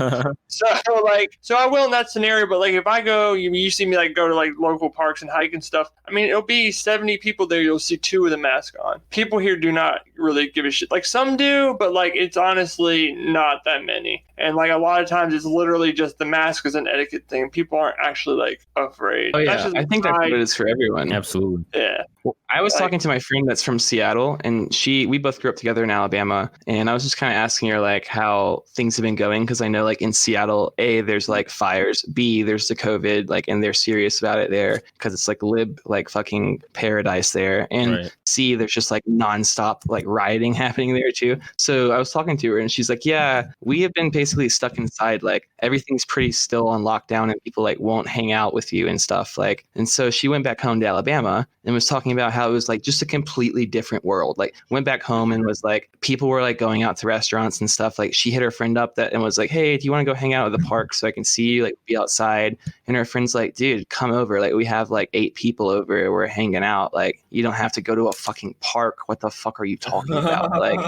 So I will in that scenario, but like if I go, you see me like go to like local parks and hike and stuff, I mean, it'll be 70 people there, you'll see 2 with a mask on. People here do not really give a shit. Like some do, but like it's honestly not that many. And like a lot of times it's literally just the mask is an etiquette thing. People aren't actually like afraid. Oh yeah, I think that's what it is for everyone. Absolutely. Yeah. Well, I was talking to my friend that's from Seattle, and we both grew up together in Alabama, and I was just kind of asking her like how things have been going, because I know like in Seattle, A, there's like fires, B, there's the COVID, like, and they're serious about it there because it's like lib like fucking paradise there, and C, there's just like nonstop like rioting happening there too. So I was talking to her, and she's like, yeah, we have been basically stuck inside, like everything's pretty still on lockdown, and people like won't hang out with you and stuff, like. And so she went back home to Alabama and was talking about how it was like just a completely different world. Like went back home and was like, people were like going out to restaurants and stuff. Like she hit her friend up and was like, hey, do you want to go hang out at the park so I can see you, like be outside? And her friend's like, dude, come over. Like we have like 8 people over. We're hanging out. Like you don't have to go to a fucking park. What the fuck are you talking about? Like,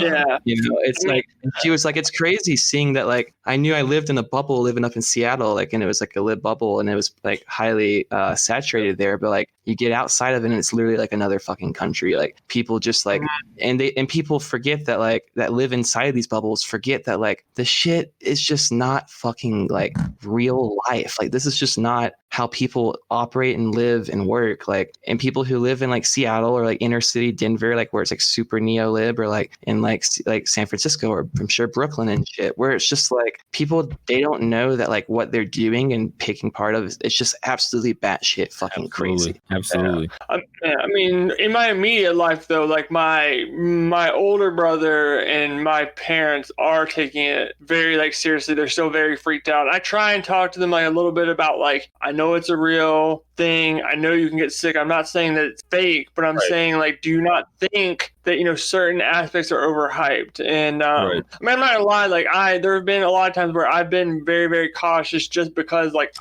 it's like, she was like, it's crazy seeing that. Like I knew I lived in a bubble living up in Seattle, like, and it was like a lit bubble and it was like highly saturated there. But like you get outside of it and it's literally like another fucking country. Like people just like, and people forget that, like, that live inside of these bubbles forget that like the shit is just not fucking like real life. Like this is just not how people operate and live and work. Like, and people who live in like Seattle or like inner city Denver, like where it's like super neo-lib, or like in like San Francisco, or I'm sure Brooklyn and shit, where it's just like people, they don't know that like what they're doing and picking part of it's just absolutely batshit fucking crazy. Absolutely. I mean, in my immediate life though, like my older brother and my parents are taking it very like seriously. They're still very freaked out. I try and talk to them like a little bit about like, I know it's a real thing. I know you can get sick. I'm not saying that it's fake, but I'm saying like, do you not think that, you know, certain aspects are overhyped? And I mean, I'm not gonna lie, like there have been a lot of times where I've been very, very cautious just because like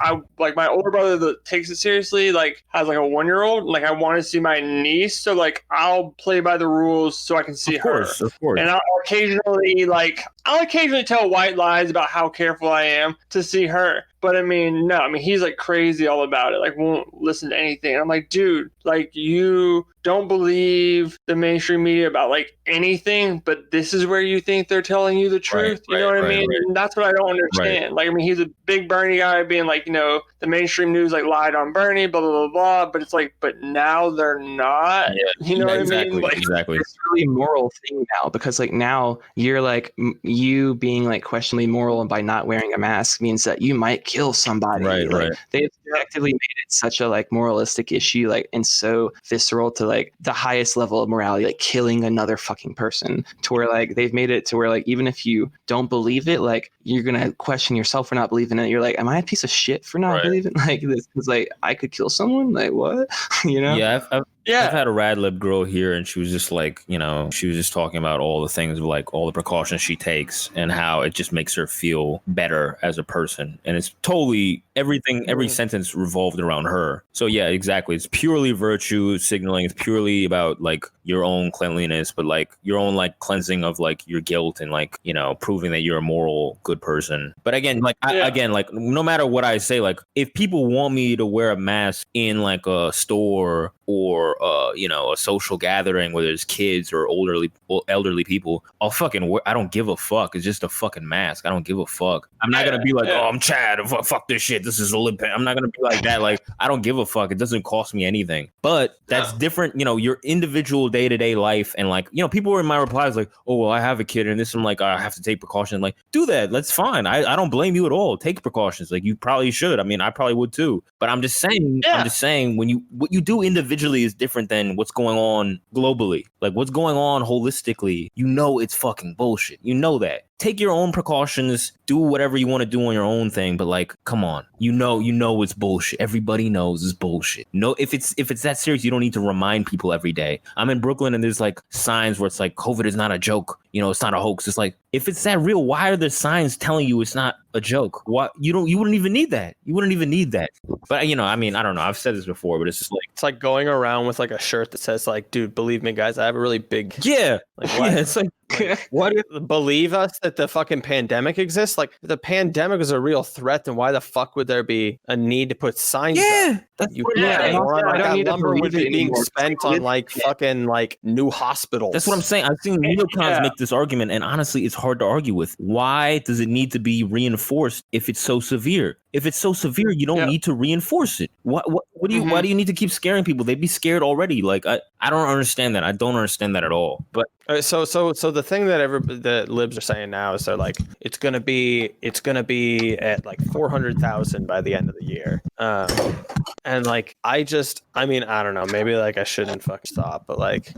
my older brother that takes it seriously, like has like a 1-year-old, like I want to see my niece, so like I'll play by the rules so I can see her. Of course. And I'll occasionally tell white lies about how careful I am to see her. But I mean, he's like crazy all about it. Like won't listen to anything. I'm like, dude, like you don't believe the mainstream media about like anything, but this is where you think they're telling you the truth. You know what I mean? And that's what I don't understand. Like, I mean, he's a big Bernie guy being like, you know, the mainstream news like lied on Bernie, blah, blah, blah, blah. But it's like, but now they're not. You know what I mean? Like, exactly. It's a really moral thing now, because like now you're like, you being like questionably moral and by not wearing a mask means that you might kill somebody. They've actively made it such a like moralistic issue, like, and so visceral to like the highest level of morality, like killing another fucking person, to where like they've made it to where like even if you don't believe it, like you're gonna question yourself for not believing it. You're like, am I a piece of shit for not believing like this? Because like I could kill someone, like what? You know? I've had a rad lib girl here, and she was just like, you know, she was just talking about all the things, like all the precautions she takes and how it just makes her feel better as a person. And it's totally everything, every sentence revolved around her. So yeah, exactly. It's purely virtue signaling. It's purely about like your own cleanliness, but like your own like cleansing of like your guilt and like, you know, proving that you're a moral good person. But again, like again, like no matter what I say, like if people want me to wear a mask in like a store or you know, a social gathering where there's kids or elderly people, I'll fucking wear. I don't give a fuck. It's just a fucking mask. I don't give a fuck. I'm not gonna be like, oh, I'm Chad. Fuck this shit. This is a lip. I'm not gonna be like that. Like, I don't give a fuck. It doesn't cost me anything. But that's different. You know, your individual day-to-day life, and like, you know, people were in my replies like, oh well, I have a kid and this. I'm like, I have to take precautions. Like, do that. That's fine. I don't blame you at all. Take precautions. Like, you probably should. I mean, I probably would too. But I'm just saying. I'm just saying what you do individually is different than what's going on globally. Like what's going on holistically, you know, it's fucking bullshit. You know that. Take your own precautions, do whatever you want to do on your own thing, but like, come on, you know it's bullshit. Everybody knows it's bullshit. No, if it's that serious, you don't need to remind people every day. I'm in Brooklyn and there's like signs where it's like COVID is not a joke. You know, it's not a hoax. It's like, if it's that real, why are there signs telling you it's not a joke? What you wouldn't even need that. You wouldn't even need that. But you know, I mean, I don't know. I've said this before, but it's just like, it's like going around with like a shirt that says like, dude, believe me, guys, I have a really big like what? It's like what? Believe us that the fucking pandemic exists? Like, if the pandemic is a real threat, then why the fuck would there be a need to put signs up? That's you can't. That number would be being spent on like fucking like new hospitals. That's what I'm saying. I've seen neocons make this argument, and honestly, it's hard to argue with. Why does it need to be reinforced if it's so severe? If it's so severe, you don't need to reinforce it. What do you? Why do you need to keep scaring people? They'd be scared already. Like I don't understand that. I don't understand that at all. But so the thing that the libs are saying now is they're like, it's gonna be at like 400,000 by the end of the year. And like I mean, I don't know, maybe like I shouldn't fucking stop, but like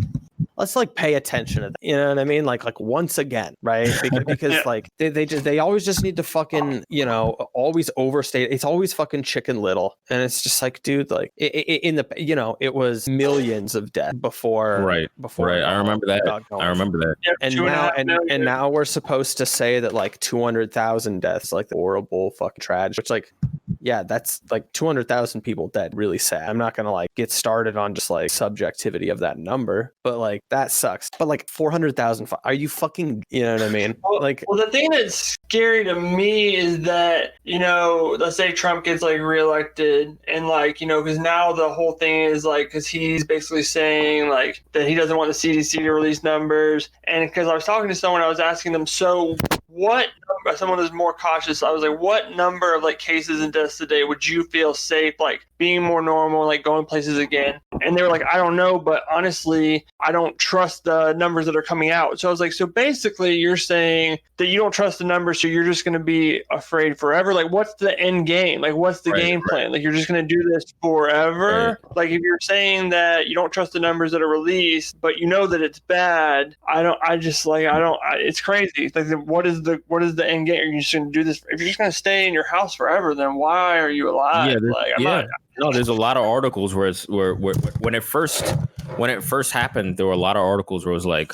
let's like pay attention to that. You know what I mean? Like once again, right? Because like they always just need to fucking, you know, always overstate. It's always fucking Chicken Little, and it's just like, dude, like in the, you know, it was millions of deaths before. Right. I remember that. Yep, And now we're supposed to say that like 200,000 deaths, like the horrible fucking tragedy. Which like, yeah, that's like 200,000 people dead. Really sad. I'm not gonna like get started on just like subjectivity of that number, but like that sucks. But like 400,000, are you fucking, you know what I mean? Well, like, the thing that's scary to me is that, you know, let's say Trump gets like reelected, and like, you know, because now the whole thing is like, because he's basically saying like that he doesn't want the CDC to release numbers, and because I was talking to someone, I was asking them, so what number, someone who's more cautious, I was like, what number of like cases and deaths today would you feel safe like being more normal, like going places again? And they were like, I don't know, but honestly, I don't trust the numbers that are coming out. So I was like, so basically you're saying that you don't trust the numbers, so you're just going to be afraid forever? Like, what's the end game? Like, what's the game plan? Like, you're just going to do this forever? Like, if you're saying that you don't trust the numbers that are released, but you know that it's bad, it's crazy. Like, what is the end game? Are you just going to do this? If you're just going to stay in your house forever, then why are you alive? No, there's a lot of articles where when it first happened, there were a lot of articles where it was like,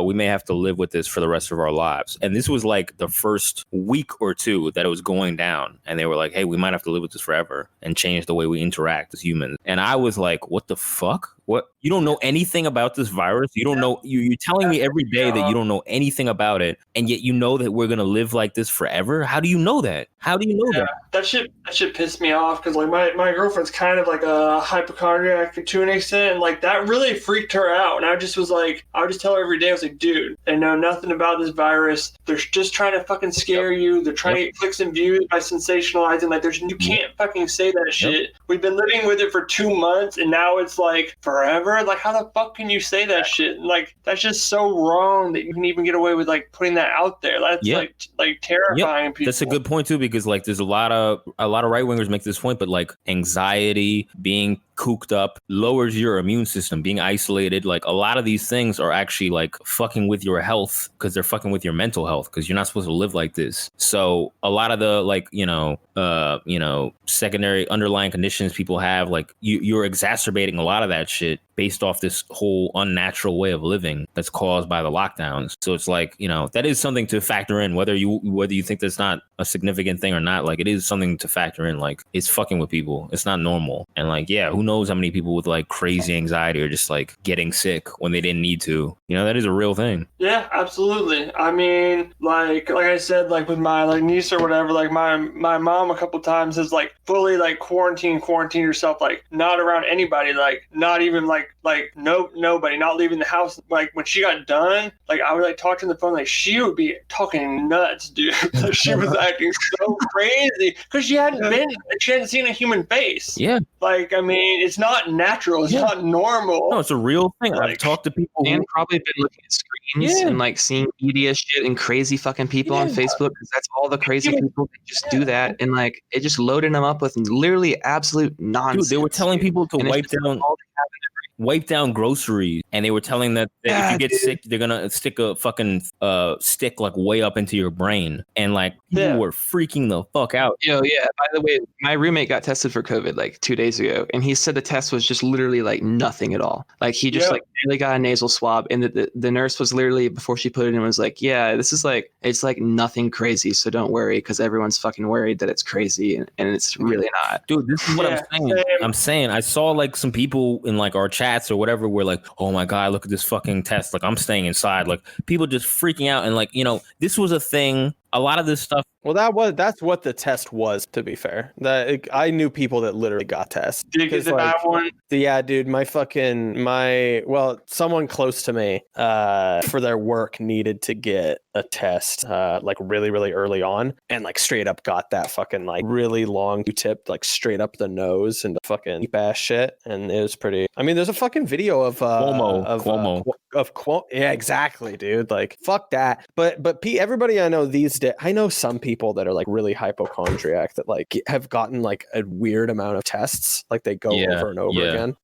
we may have to live with this for the rest of our lives. And this was like the first week or two that it was going down. And they were like, hey, we might have to live with this forever and change the way we interact as humans. And I was like, what the fuck? What? You don't know anything about this virus? You don't know, you're telling me every day that you don't know anything about it, and yet you know that we're going to live like this forever? How do you know that? That? That shit pissed me off, because like my girlfriend's kind of like a hypochondriac to an extent, and like that really freaked her out. And I just was like, I would just tell her every day, I was like, dude, they know nothing about this virus. They're just trying to fucking scare you. They're trying to get clicks and views by sensationalizing. Like, you can't fucking say that shit. We've been living with it for 2 months, and now it's like forever. Like, how the fuck can you say that shit? Like, that's just so wrong that you can even get away with like putting that out there. That's like terrifying people. That's a good point too, because like there's a lot of right wingers make this point, but like anxiety, being cooped up lowers your immune system. Being isolated, like a lot of these things are actually like fucking with your health, because they're fucking with your mental health, because you're not supposed to live like this. So a lot of the like, secondary underlying conditions people have, like you're exacerbating a lot of that shit based off this whole unnatural way of living that's caused by the lockdowns. So it's like, that is something to factor in, whether you think that's not a significant thing or not. Like, it is something to factor in. Like, it's fucking with people. It's not normal. And like, yeah, who knows how many people with like crazy anxiety are just like getting sick when they didn't need to. That is a real thing. Yeah, absolutely. I mean, like I said, like with my like niece or whatever, like my mom a couple times has like fully like quarantined herself, like not around anybody, like not even nobody, not leaving the house. Like when she got done, like I would like talk to her on the phone, like she would be talking nuts, dude. She was acting so crazy because she hadn't seen a human face. Yeah. Like, I mean, it's not natural. It's not normal. No, it's a real thing. Like, I've talked to people and probably been looking at screens and like seeing media shit and crazy fucking people on Facebook, because that's all the crazy people that just do that, and like it just loaded them up with literally absolute nonsense. Dude, they were telling people to wipe down groceries, and they were telling that if you get sick, they're gonna stick a fucking stick like way up into your brain, and like people were freaking the fuck out. By the way, my roommate got tested for COVID like 2 days ago, and he said the test was just literally like nothing at all. Like he just like really got a nasal swab, and the nurse was literally, before she put it in, was like, yeah, this is like, it's like nothing crazy, so don't worry, because everyone's fucking worried that it's crazy, and it's really not. Dude, this is what I'm saying. I'm saying I saw like some people in like our chats or whatever were like, oh my god, look at this fucking test, like I'm staying inside, like people just freaking out. And like, this was a thing. A lot of this stuff. Well, that's what the test was, to be fair. I knew people that literally got tests. Did you get the bad one? Yeah, dude, someone close to me for their work needed to get a test like really, really early on, and like straight up got that fucking like really long Q-tip like straight up the nose and the fucking deep ass shit. And it was pretty, I mean, there's a fucking video of Cuomo. yeah, exactly, dude. Like, fuck that. But Pete, everybody I know these days, I know some people that are like really hypochondriac that like have gotten like a weird amount of tests, like they go over and over again.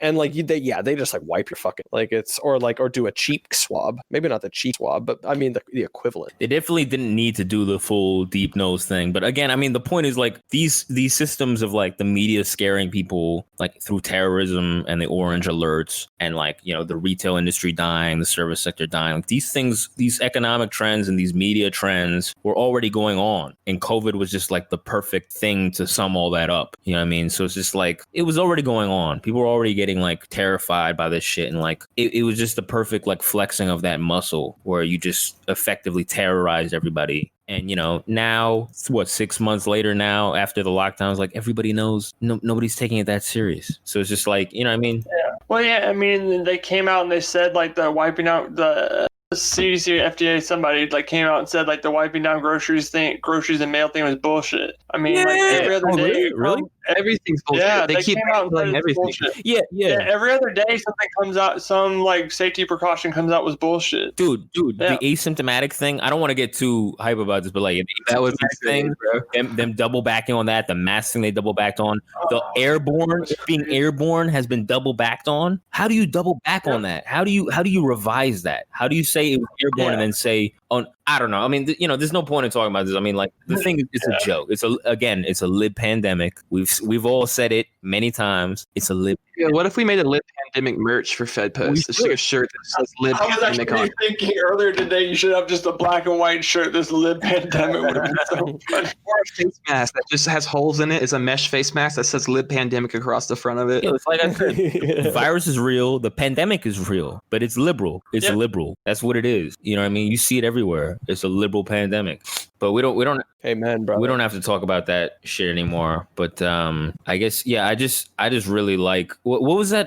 And like they just like wipe your fucking like it's or do a cheek swab. Maybe not the cheek swab, but I mean the equivalent. They definitely didn't need to do the full deep nose thing. But again, I mean, the point is like these systems of like the media scaring people like through terrorism and the orange alerts and like, you know, the retail industry dying, the service sector dying, like these things, these economic trends and these media trends were already going on. And COVID was just like the perfect thing to sum all that up. You know what I mean? So it's just like it was already going on. People were already getting like terrified by this shit. And like it was just the perfect like flexing of that muscle where you just effectively terrorized everybody. And, you know, now, 6 months later now, after the lockdowns, like everybody knows nobody's taking it that serious. So it's just like, you know what I mean? Yeah. Well, yeah, I mean, they came out and they said like the wiping out the CDC, FDA, somebody like came out and said like the wiping down groceries and mail thing was bullshit. I mean, like every other day, really? Everything's bullshit. Yeah, they keep came out and saying said everything. Bullshit. Yeah. Every other day, something comes out, some like safety precaution comes out was bullshit. Dude, Yeah. the asymptomatic thing. I don't want to get too hype about this, but like the That was asymptomatic thing, them double backing on that. The mask thing they double backed on. The airborne being airborne has been double backed on. How do you double back on that? How do you revise that? How do you say it was airborne and then say on? I don't know. I mean, there's no point in talking about this. I mean, like the thing is, it's a joke. It's a lib pandemic. We've all said it many times. It's a lib. Yeah, what if we made a lib pandemic merch for Fed Post? It's like a shirt that says lib I was pandemic actually on. thinking earlier today you should have just a black and white shirt. This lib pandemic would have been so funny. Or a face mask that just has holes in it. It's a mesh face mask that says lib pandemic across the front of it. It's like I said, the virus is real. The pandemic is real, but it's liberal. It's liberal. That's what it is. You know what I mean? You see it everywhere. It's a liberal pandemic. But we don't. Amen, bro. We don't have to talk about that shit anymore. But I guess I just really like what was that?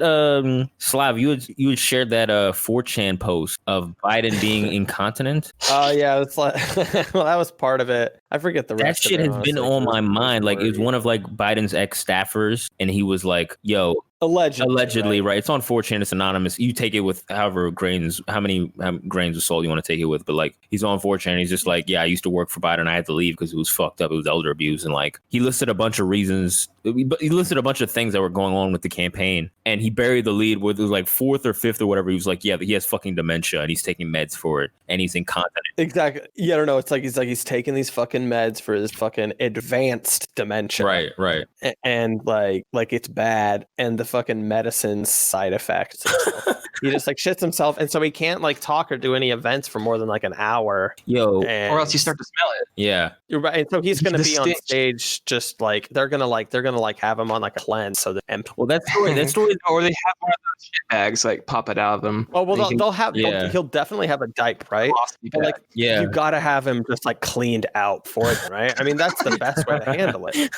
Slav, you had shared that 4chan post of Biden being incontinent. Yeah, it's like well, that was part of it. I forget the rest. That shit has been on my mind. Like it was one of like Biden's ex staffers, and he was like, "Yo." Allegedly, right? It's on 4chan. It's anonymous. You take it with how many grains of salt you want to take it with. But like, he's on 4chan. He's just like, yeah, I used to work for Biden. I had to leave because it was fucked up. It was elder abuse, and like, he listed a bunch of reasons. He listed a bunch of things that were going on with the campaign, and he buried the lead with it was like 4th or 5th or whatever. He was like, yeah, he has fucking dementia, and he's taking meds for it, and he's incontinent. Exactly. Yeah, I don't know. It's like he's taking these fucking meds for his fucking advanced dementia. Right. And like it's bad, and the fucking medicine side effects. He just like shits himself, and so he can't like talk or do any events for more than like an hour. Or else you start to smell it. Yeah, you're right. And so he's gonna be on stench. stage, just like they're gonna have him on like a cleanse. So that story, or they have one of those shit bags like pop it out of them. Oh well, he'll definally have a dipe, right? But like, you gotta have him just like cleaned out for them, right? I mean, that's the best way to handle it.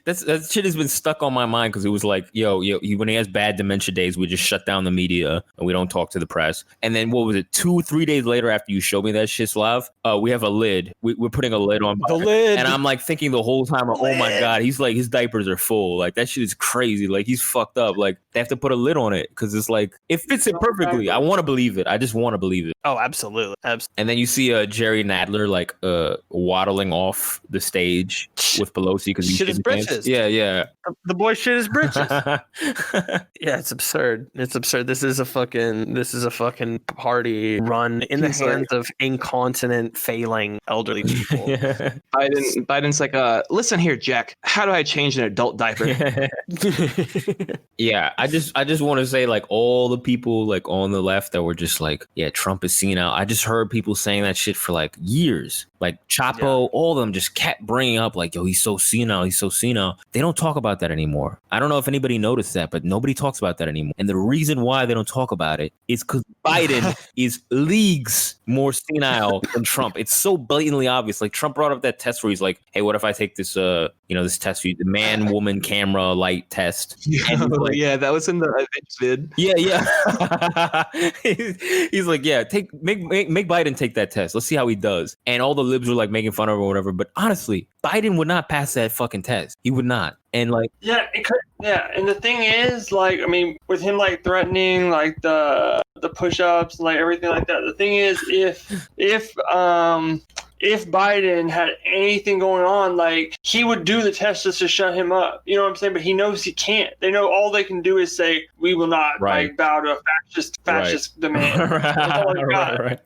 That shit has been stuck on my mind because it was like, when he has bad dementia days, we just shut down the media and we don't talk to the press. And then what was it? 2-3 days later, after you showed me that shit, Slav, we have a lid. We're putting a lid on the lid, and I'm like thinking the whole time, oh my god, he's like his diapers are full. Like that shit is crazy. Like he's fucked up. Like they have to put a lid on it because it's like it fits it perfectly. I want to believe it. I just want to believe it. Oh, absolutely. And then you see Jerry Nadler like waddling off the stage with Pelosi because he shit his britches. Yeah. The boy shit his britches. Yeah, it's absurd. It's absurd. This is a fucking party run in the hands of incontinent, failing elderly people. Biden's like, listen here, Jack. How do I change an adult diaper? Yeah, I just want to say like all the people like on the left that were just like, yeah, Trump is senile. I just heard people saying that shit for like years. Like Chapo, all of them just kept bringing up like, yo, he's so senile. They don't talk about that anymore. I don't know if anybody noticed that, but nobody talks about that anymore. And the reason why they don't talk about it is because Biden is leagues more senile than Trump. It's so blatantly obvious. Like Trump brought up that test where he's like, hey, what if I take this, this test, the man-woman camera light test? Yeah, that was in the did. Yeah. He's like, yeah, make Biden take that test. Let's see how he does. And all the libs were like making fun of him or whatever. But honestly, Biden would not pass that fucking test. He would not. And like, yeah, and the thing is, like, I mean, with him like threatening like the push-ups and like everything like that. The thing is, if Biden had anything going on, like, he would do the test just to shut him up. You know what I'm saying? But he knows he can't. They know all they can do is say, we will not like bow to a fascist demand. Right.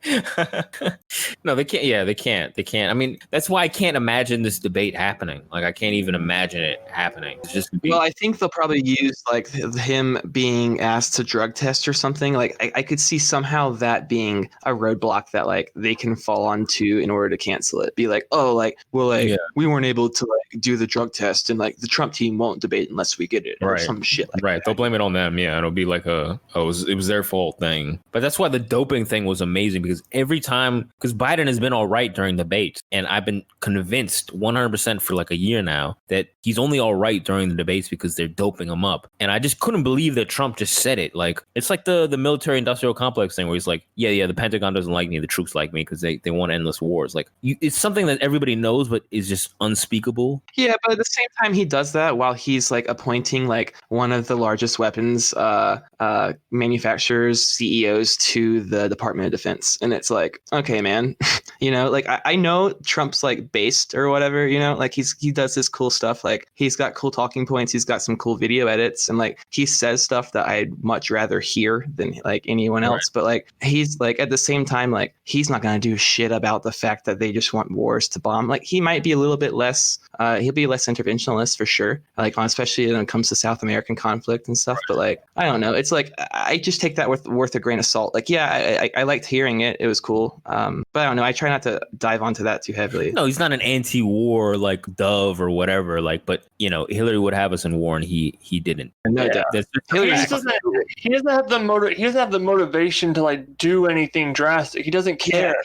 No, they can't. Yeah, they can't. I mean, that's why I can't imagine this debate happening. Like, I can't even imagine it happening. It's just well, I think they'll probably use like him being asked to drug test or something. Like, I could see somehow that being a roadblock that like they can fall onto in order to cancel it. Be like, oh, like, well, like we weren't able to like do the drug test, and like the Trump team won't debate unless we get it, or some shit like that. They'll blame it on them. Yeah, it'll be like it was their fault thing. But that's why the doping thing was amazing, because every time, because Biden has been all right during debates, and I've been convinced 100% for like a year now that he's only all right during the debates because they're doping him up. And I just couldn't believe that Trump just said it. Like, it's like the military industrial complex thing where he's like, yeah, the Pentagon doesn't like me, the troops like me because they want endless wars. Like, it's something that everybody knows, but is just unspeakable. Yeah, but at the same time, he does that while he's like appointing like one of the largest weapons manufacturers, CEOs to the Department of Defense, and it's like, okay, man, you know, like I know Trump's like based or whatever, you know, like he does this cool stuff, like he's got cool talking points, he's got some cool video edits, and like he says stuff that I'd much rather hear than like anyone else. But like he's like at the same time, like he's not gonna do shit about the fact that they just want wars to bomb. Like he might be a little bit less, he'll be less interventionalist for sure, like especially when it comes to South American conflict and stuff. But like I don't know, it's like I just take that worth a grain of salt. Like I liked hearing it was cool, but I don't know, I try not to dive onto that too heavily. No, he's not an anti-war like Dove or whatever, like, but you know, Hillary would have us in war and he didn't. No doubt. He doesn't have the motivation to like do anything drastic. He doesn't care.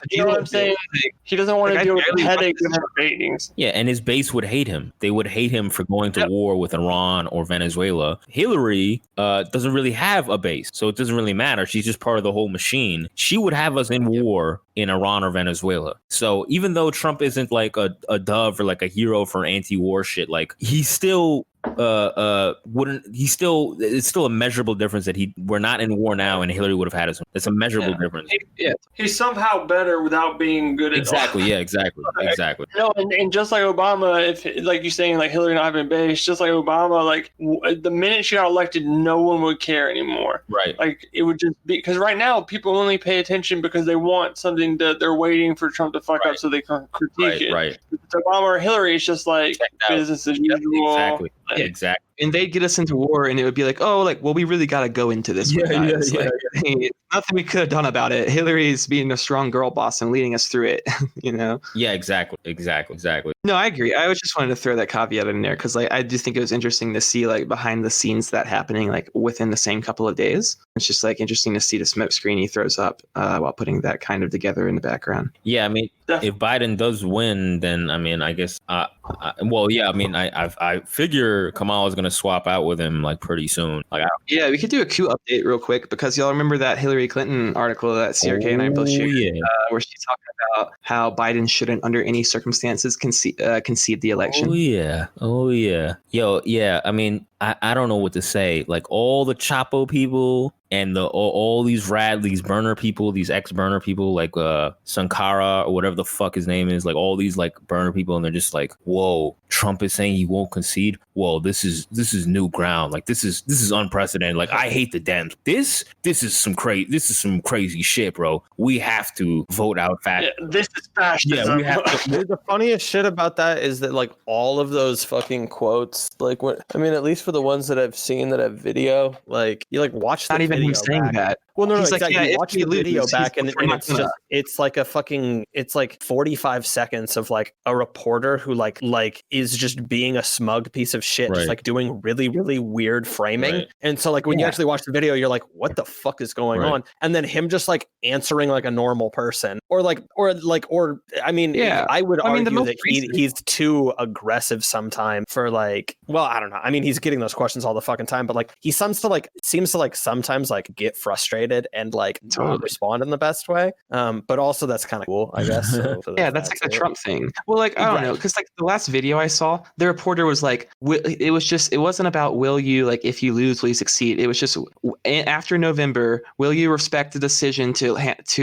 You know what I'm saying? He doesn't want to deal with headaches and ratings. Yeah, and his base would hate him. They would hate him for going to war with Iran or Venezuela. Hillary doesn't really have a base, so it doesn't really matter. She's just part of the whole machine. She would have us in war in Iran or Venezuela. So even though Trump isn't like a dove or like a hero for anti-war shit, like he's still it's still a measurable difference that we're not in war now and Hillary would have had us. It's a measurable difference. He's somehow better without being good at exactly. all. Yeah, exactly. No, and just like Obama, if like you're saying, like Hillary not having a base, just like Obama, like the minute she got elected, no one would care anymore. Right. Like it would just be, because right now people only pay attention because they want something that they're waiting for Trump to fuck up so they can critique it. Right. If it's Obama or Hillary, it's just like business as usual. Exactly. Exactly. And they'd get us into war, and it would be like, oh, like, well, we really got to go into this. Like, hey, nothing we could have done about it. Hillary's being a strong girl boss and leading us through it, you know? Yeah, exactly. No, I agree. I was just wanted to throw that caveat in there because like I do think it was interesting to see like behind the scenes that happening like within the same couple of days. It's just like interesting to see the smoke screen he throws up while putting that kind of together in the background. Yeah, I mean, if Biden does win, then I mean, I guess, I figure Kamala is gonna swap out with him like pretty soon. Like, yeah, we could do a Q update real quick because y'all remember that Hillary Clinton article that CRK and I both shared, where she's talking about how Biden shouldn't, under any circumstances, concede the election. Oh yeah. Yo, yeah. I mean, I don't know what to say. Like all the Chapo people and all these burner people, these ex-burner people, like Sankara or whatever the fuck his name is, like all these like burner people, and they're just like, whoa, Trump is saying he won't concede. Whoa, this is new ground. Like this is unprecedented. Like I hate the Dems. This is some crazy shit, bro. We have to vote out fascism. Yeah, this is fascism. Yeah, we have to. The funniest shit about that is that like all of those fucking quotes, like what I mean, at least for the ones that I've seen that have video, like you like watch the not even video him saying back. that. Well, no, He's like, exactly. yeah, You if watch we the video lose, back, and we're not it's gonna- just, it's like a fucking, it's like 45 seconds of like a reporter who like is just being a smug piece of shit, just Right. like doing really, really weird framing. Right. And so like when you actually watch the video, you're like, what the fuck is going Right. on? And then him just like answering like a normal person, or I mean, Yeah. I would I mean, the argue most that recent- he's too aggressive sometimes for like, well, I don't know. I mean, he's getting those questions all the fucking time, but like he seems to like sometimes like get frustrated and like not respond in the best way. But also that's kind of cool, I guess. So Yeah, that's like the Trump thing. Well, like, I don't know, because like the last video I saw, the reporter was like, it wasn't about will you, like, if you lose, will you succeed? It was just after November, will you respect the decision to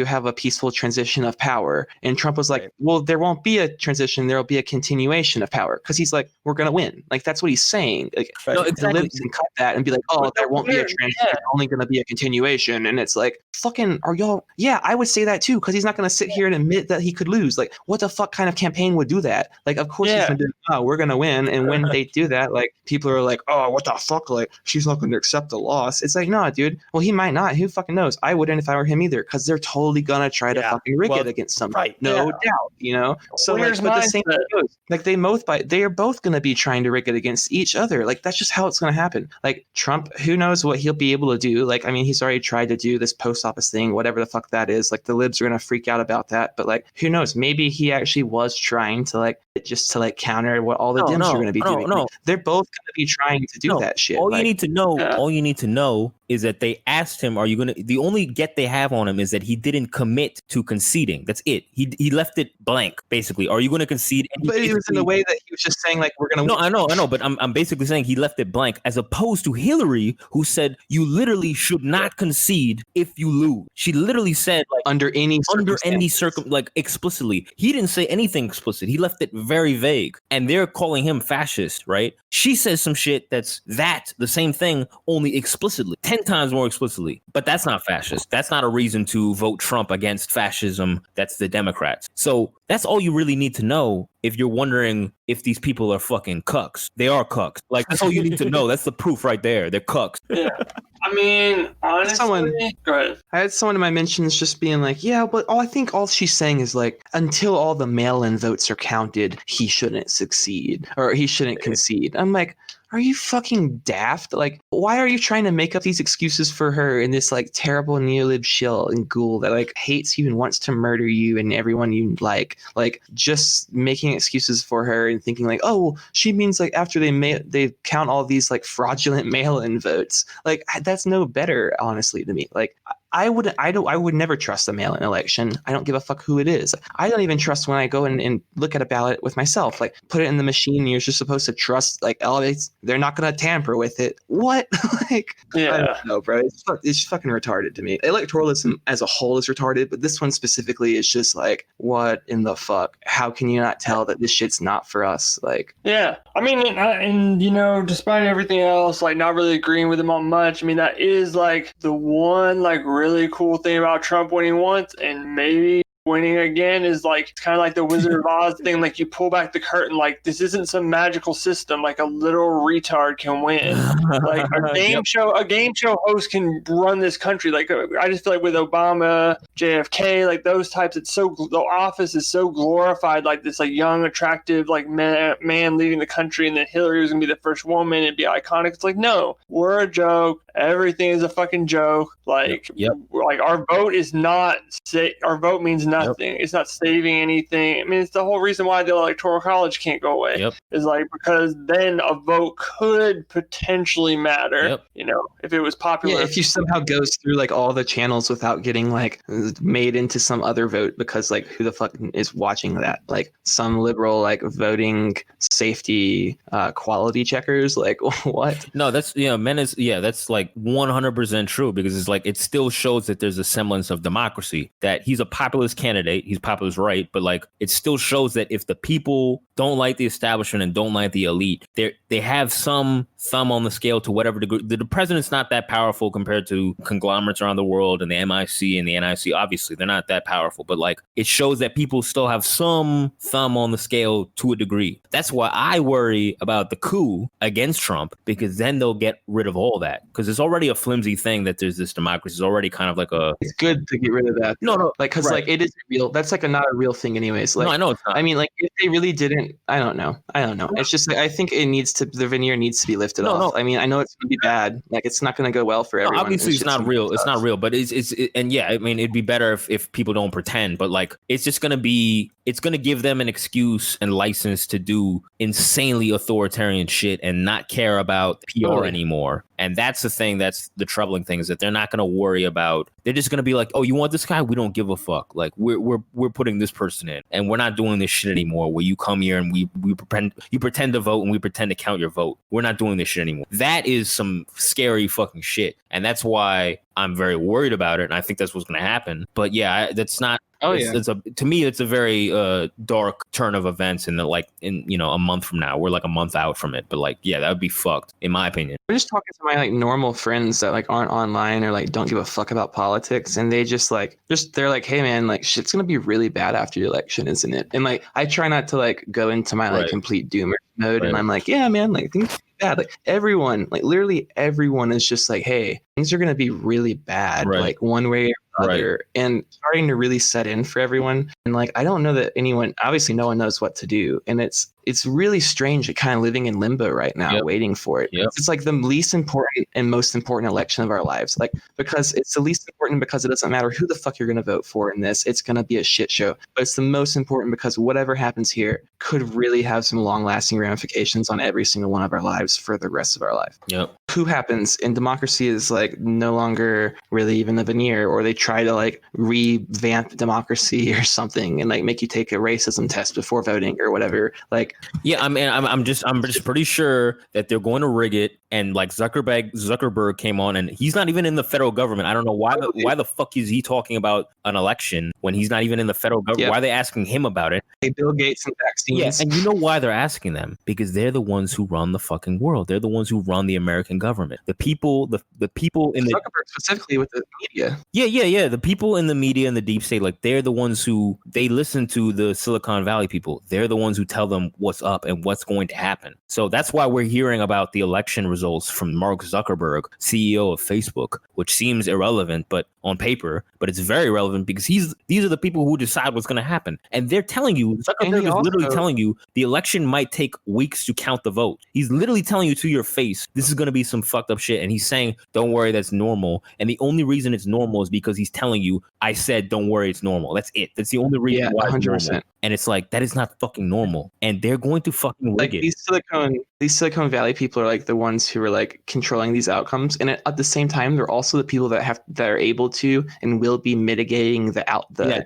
have a peaceful transition of power? And Trump was like, well, there won't be a transition, there will be a continuation of power, because he's like, we're gonna win. Like that's what he's saying. Like, No, the exactly. libs can cut that and be like, oh, there won't be a transition, there's only gonna be a continuation. And it's like, fucking, are y'all? Yeah, I would say that too, because he's not gonna sit here and admit that he could lose. Like, what the fuck kind of campaign would do that? Like, of course he's gonna do, oh, we're gonna win. And when they do that, like, people are like, oh, what the fuck? Like, she's not gonna accept the loss. It's like, no, dude. Well, he might not. Who fucking knows? I wouldn't if I were him either, because they're totally gonna try to fucking rig it against somebody. No doubt, you know. So like, but the same thing goes. Like they are both gonna be trying to rig it against each other. Like that's just how it's gonna happen. Like Trump, who knows what he'll be able to do? Like, I mean, he's already tried to do this post office thing, whatever the fuck that is. Like the libs are gonna freak out about that. But like, who knows? Maybe he actually was trying to like just to like counter what all the Dems are gonna be doing. No, they're both gonna be trying to do that shit. All you need to know is that they asked him, are you gonna, the only get they have on him is that he didn't commit to conceding. That's it. He left it blank, basically. Are you gonna concede? And but it was in a way that he was just saying like, we're gonna No, win. I know, but I'm basically saying he left it blank, as opposed to Hillary, who said you literally should not concede if you lose. She literally said like under any like explicitly. He didn't say anything explicit. He left it very vague. And they're calling him fascist, right? She says some shit that's the same thing, only explicitly, 10 times more explicitly. But that's not fascist. That's not a reason to vote Trump against fascism. That's the Democrats. So that's all you really need to know if you're wondering if these people are fucking cucks. They are cucks. Like, that's all you need to know. That's the proof right there. They're cucks. Yeah. I mean, honestly, go ahead. I had someone in my mentions just being like, yeah, but I think all she's saying is like, until all the mail-in votes are counted, he shouldn't succeed or he shouldn't concede. I'm like, are you fucking daft? Like, why are you trying to make up these excuses for her in this like terrible neolib shill and ghoul that like hates you and wants to murder you and everyone you like just making excuses for her and thinking like, oh, she means like after they count all these like fraudulent mail-in votes. Like that's no better, honestly, to me. Like I would never trust a mail-in election. I don't give a fuck who it is. I don't even trust when I go and look at a ballot with myself. Like put it in the machine and you're just supposed to trust like, oh, they're not gonna tamper with it. What? Like, yeah. I don't know, bro. It's fucking retarded to me. Electoralism as a whole is retarded, but this one specifically is just like, what in the fuck? How can you not tell that this shit's not for us? Like, yeah. I mean, and you know, despite everything else, like not really agreeing with him on much. I mean, that is like the one like really cool thing about Trump winning once and maybe winning again is like it's kind of like the Wizard of Oz thing. Like you pull back the curtain, like this isn't some magical system. Like a literal retard can win. Like a game show host can run this country. Like I just feel like with Obama, JFK, like those types, it's so the office is so glorified. Like this like young, attractive like man leading the country, and then Hillary was gonna be the first woman. It'd be iconic. It's like no, we're a joke. Everything is a fucking joke. Like like our vote is not our vote means nothing. It's not saving anything. I mean, it's the whole reason why the Electoral College can't go away. Is like because then a vote could potentially matter. You know, if it was popular. Yeah, if you somehow goes through like all the channels without getting like made into some other vote, because like who the fuck is watching that? Like some liberal like voting safety quality checkers. Like what? No, that's Menace. Yeah, that's like 100% true, because it's like it still shows that there's a semblance of democracy. That he's a populist candidate. He's populist right, but like it still shows that if the people don't like the establishment and don't like the elite, they have some thumb on the scale to whatever degree. The president's not that powerful compared to conglomerates around the world and the MIC and the NIC. Obviously, they're not that powerful, but like it shows that people still have some thumb on the scale to a degree. That's why I worry about the coup against Trump, because then they'll get rid of all that, because it's already a flimsy thing that there's this democracy. It's already kind of like a. It's good to get rid of that. No, like because right. like it is real. That's like not a real thing, anyways. Like no, I know it's not. I mean, like if they really didn't, I don't know. It's just like, I think it needs to, the veneer needs to be lifted off. No. I mean, I know it's gonna be bad. Like it's not gonna go well for everyone. Obviously, it's not real. It's not real, but it's and yeah, I mean, it'd be better if people don't pretend. But like, it's just gonna be. It's going to give them an excuse and license to do insanely authoritarian shit and not care about PR anymore. And that's the thing. That's the troubling thing, is that they're not going to worry about. They're just going to be like, oh, you want this guy? We don't give a fuck. Like we're putting this person in, and we're not doing this shit anymore. Where you come here and we pretend to vote and we pretend to count your vote. We're not doing this shit anymore. That is some scary fucking shit, and that's why I'm very worried about it. And I think that's what's going to happen. But yeah, that's not. To me, it's a very dark turn of events in a month from now. We're like a month out from it, but like, yeah, that would be fucked in my opinion. I'm just talking to my like normal friends that like aren't online or like don't give a fuck about politics, and they they're like, hey man, like shit's gonna be really bad after the election, isn't it? And like, I try not to like go into my like complete doomer mode, and I'm like, yeah, man, like things are bad. Like everyone, like literally everyone is just like, hey, things are gonna be really bad, like one way or other, and starting to really set in for everyone. And like, I don't know that anyone, obviously no one knows what to do, and it's really strange, kind of living in limbo right now, waiting for it. It's like the least important and most important election of our lives, like because it's the least important because it doesn't matter who the fuck you're going to vote for in this, it's going to be a shit show, but it's the most important because whatever happens here could really have some long lasting ramifications on every single one of our lives for the rest of our life. Who happens and democracy is like no longer really even the veneer, or they try to like revamp democracy or something and like make you take a racism test before voting or whatever. Like, yeah, I mean, I'm just pretty sure that they're going to rig it. And like Zuckerberg came on, and he's not even in the federal government. I don't know why the fuck is he talking about an election when he's not even in the federal government? Why are they asking him about it? Hey, Bill Gates and vaccines. Yeah, and you know why they're asking them? Because they're the ones who run the fucking world. They're the ones who run the American government. The people in the Zuckerberg specifically with the media. Yeah. The people in the media and the deep state, like they're the ones who they listen to the Silicon Valley people. They're the ones who tell them what's up and what's going to happen. So that's why we're hearing about the election results from Mark Zuckerberg, CEO of Facebook, which seems irrelevant, but on paper, but it's very relevant because these are the people who decide what's going to happen. And they're telling you, Zuckerberg is literally telling you the election might take weeks to count the vote. He's literally telling you to your face, this is going to be some fucked up shit. And he's saying, don't worry, that's normal. And the only reason it's normal is because he's telling you, I said, don't worry, it's normal. That's it. That's the only reason why it's 100%. Normal. And it's like, that is not fucking normal. And they're going to fucking rig it. These Silicon Valley people are like the ones who are like controlling these outcomes. And at the same time, they're also the people that are able to and will be mitigating the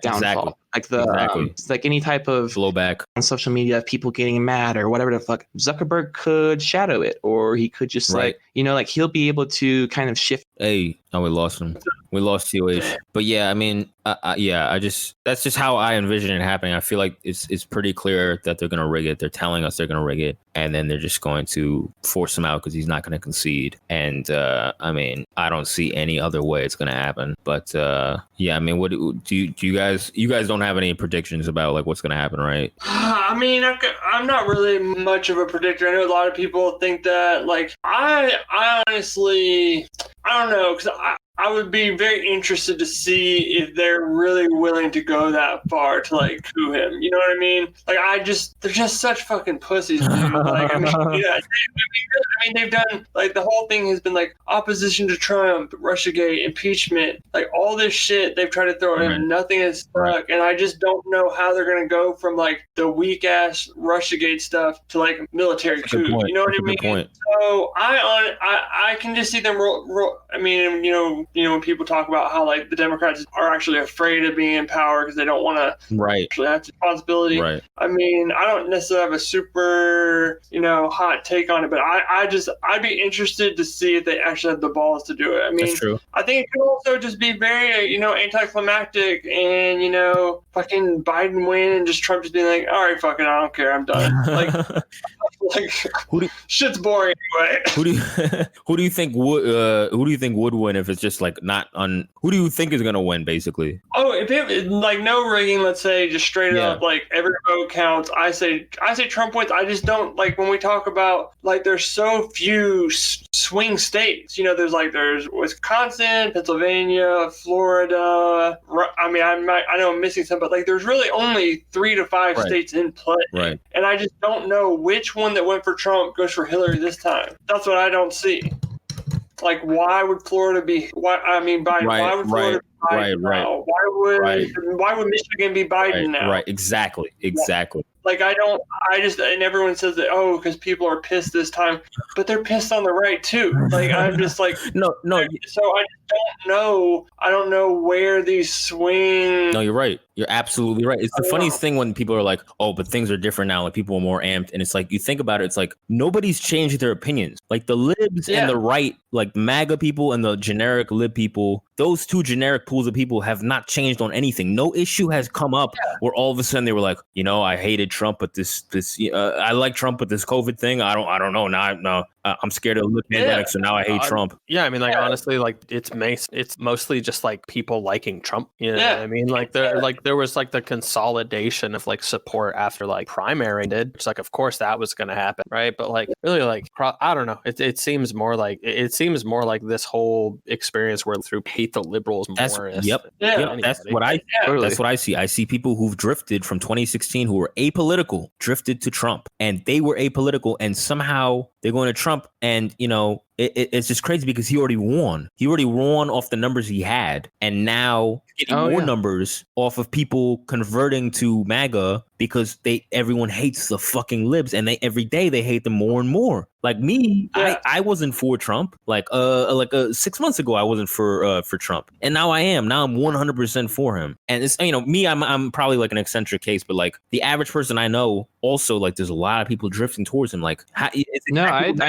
downfall. Exactly. Like like any type of blowback on social media, people getting mad or whatever the fuck, Zuckerberg could shadow it, or he could just like he'll be able to kind of shift. Hey, we lost him. We lost TOH. But yeah, I mean, that's just how I envision it happening. I feel like it's pretty clear that they're gonna rig it. They're telling us they're gonna rig it, and then they're just going to force him out because he's not gonna concede. And I mean, I don't see any other way it's gonna happen. But yeah, I mean, what do you guys don't have any predictions about like what's gonna happen, right? I mean, I'm not really much of a predictor. I know a lot of people think that. Like, I honestly, I don't know, because I would be very interested to see if they're really willing to go that far to like coup him. You know what I mean? Like, they're just such fucking pussies, dude. Like, I mean, they've done like the whole thing has been like opposition to Trump, Russiagate, impeachment, like all this shit they've tried to throw in. Nothing has stuck, and I just don't know how they're gonna go from like the weak ass Russiagate stuff to like military coup. You know what I mean? So I can just see them roll. I mean, you know, when people talk about how like the Democrats are actually afraid of being in power because they don't want to actually have responsibility. Right. I mean, I don't necessarily have a super, hot take on it, but I'd be interested to see if they actually have the balls to do it. I mean, That's true. I think it could also just be very, anticlimactic and, fucking Biden win and just Trump just being like, all right, fucking, I don't care, I'm done. Like shit's boring anyway. Who do you think would win if it's just like not on? Who do you think is gonna win basically? Oh, if it like no rigging, let's say just straight up like every vote counts. I say Trump wins. I just don't like when we talk about like there's so few swing states. There's Wisconsin, Pennsylvania, Florida. I mean, I know I'm missing some, but like there's really only 3 to 5 states in play. Right. And I just don't know which one that went for Trump goes for Hillary this time. That's what I don't see. Like, why would Florida be? Biden. Why would Florida be Biden now? Why would Michigan be Biden now? Right. Exactly. Like, and everyone says that, because people are pissed this time, but they're pissed on the right too. Like, I'm just like, no. So I just don't know. I don't know where these swing. No, you're right. You're absolutely right. It's the funniest thing when people are like, oh, but things are different now. Like people are more amped. And it's like, you think about it, it's like nobody's changed their opinions. Like the libs and the right, like MAGA people and the generic lib people, those two generic pools of people have not changed on anything. No issue has come up where all of a sudden they were like, I hated Trump, but this I like Trump, but this COVID thing, I don't know. Now I'm scared of the pandemic, so now I hate Trump. Yeah, I mean, like honestly, like it's mostly just like people liking Trump. You know what I mean? Like there was like the consolidation of like support after like primary did. It's like, of course that was going to happen, right? But like really, like I don't know. It seems more like this whole experience where through hate the liberals more. That's what I see. I see people who've drifted from 2016 who were apolitical, drifted to Trump, and they were apolitical, and somehow they're going to Trump, and it's just crazy because he already won. He already won off the numbers he had, and now getting more numbers off of people converting to MAGA because everyone hates the fucking libs, and every day they hate them more and more. Like me, I wasn't for Trump. Like 6 months ago, I wasn't for Trump, and now I am. Now I'm 100% for him. And it's me. I'm probably like an eccentric case, but like the average person I know, also like there's a lot of people drifting towards him. Like I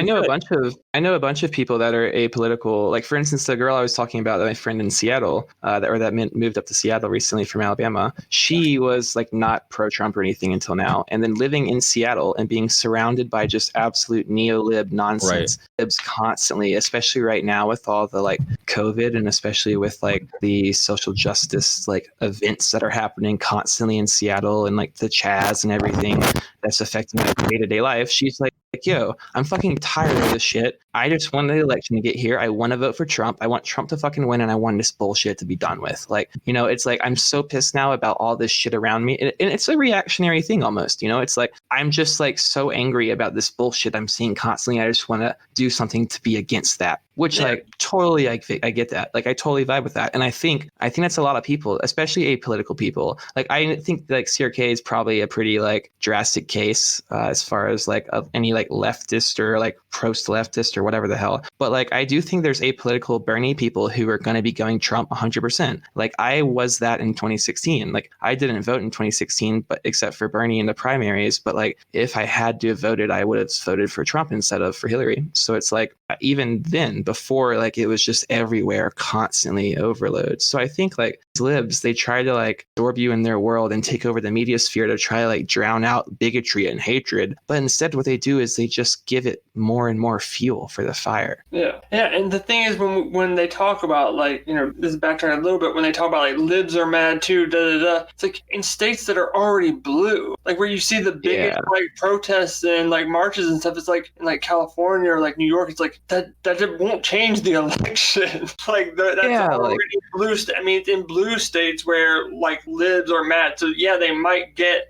know a bunch of people that are apolitical. Like for instance, the girl I was talking about, my friend in Seattle, that moved up to Seattle recently from Alabama. She was like not pro-Trump or anything until now, and then living in Seattle and being surrounded by just absolute neo-lib nonsense libs constantly, especially right now with all the like COVID and especially with like the social justice like events that are happening constantly in Seattle and like the Chaz and everything that's affecting my day-to-day life. She's like, yo, I'm fucking tired of this shit. I just want the election to get here. I want to vote for Trump. I want Trump to fucking win, and I want this bullshit to be done with. Like, it's like I'm so pissed now about all this shit around me. And it's a reactionary thing almost, it's like I'm just like so angry about this bullshit I'm seeing constantly. I just want to do something to be against that. Which like totally, I get that. Like I totally vibe with that, and I think that's a lot of people, especially apolitical people. Like I think like CRK is probably a pretty like drastic case as far as like of any like leftist or like post-leftist or whatever the hell. But like I do think there's apolitical Bernie people who are going to be going Trump 100%. Like I was that in 2016. Like I didn't vote in 2016, but except for Bernie in the primaries. But like if I had to have voted, I would have voted for Trump instead of for Hillary. So it's like even then, before like it was just everywhere, constantly overload. So I think like libs, they try to like absorb you in their world and take over the media sphere to try to like drown out bigotry and hatred. But instead what they do is they just give it more and more fuel for the fire. Yeah. And the thing is when they talk about like, this is backtracking a little bit, when they talk about like libs are mad too, it's like in states that are already blue, like where you see the biggest like protests and like marches and stuff, it's like in like California or like New York, it's like that won't change the election. Like that's already blue. I mean, it's in blue states where like libs are mad. So yeah,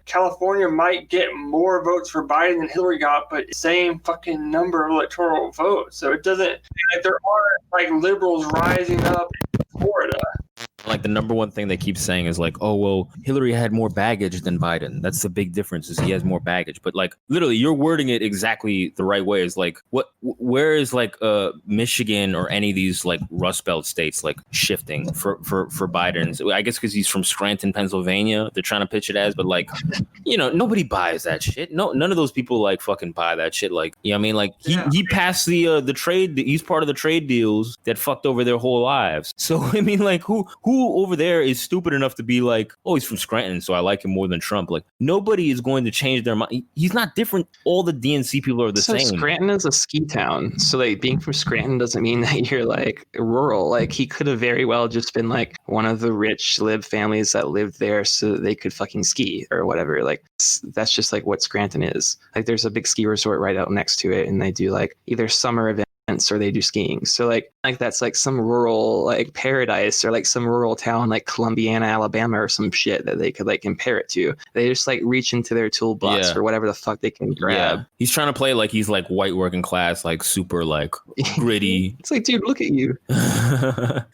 California might get more votes for Biden than Hillary got, but same fucking number of electoral votes. So it doesn't, like there aren't like liberals rising up in Florida. like the number one thing they keep saying is like, oh well, Hillary had more baggage than Biden. That's the big difference, is he has more baggage. But like literally, you're wording it exactly the right way. Is like where is like Michigan or any of these like Rust Belt states like shifting for Biden's? I guess because he's from Scranton, Pennsylvania. They're trying to pitch it as, but like, nobody buys that shit. No, none of those people like fucking buy that shit. Like, I mean, like he passed the trade. He's part of the trade deals that fucked over their whole lives. So I mean, like who over there is stupid enough to be like, oh, he's from Scranton, so I like him more than Trump. Like nobody is going to change their mind. He's not different. All the DNC people are the same. Scranton is a ski town, so like being from Scranton doesn't mean that you're like rural. Like he could have very well just been like one of the rich lib families that lived there so that they could fucking ski or whatever. Like that's just like what Scranton is. Like there's a big ski resort right out next to it, and they do like either summer events or they do skiing. So like that's like some rural like paradise or like some rural town like Columbiana, Alabama or some shit that they could like compare it to. They just like reach into their toolbox for whatever the fuck they can grab. Yeah. He's trying to play like he's like white working class, like super like gritty. It's like, dude, look at you.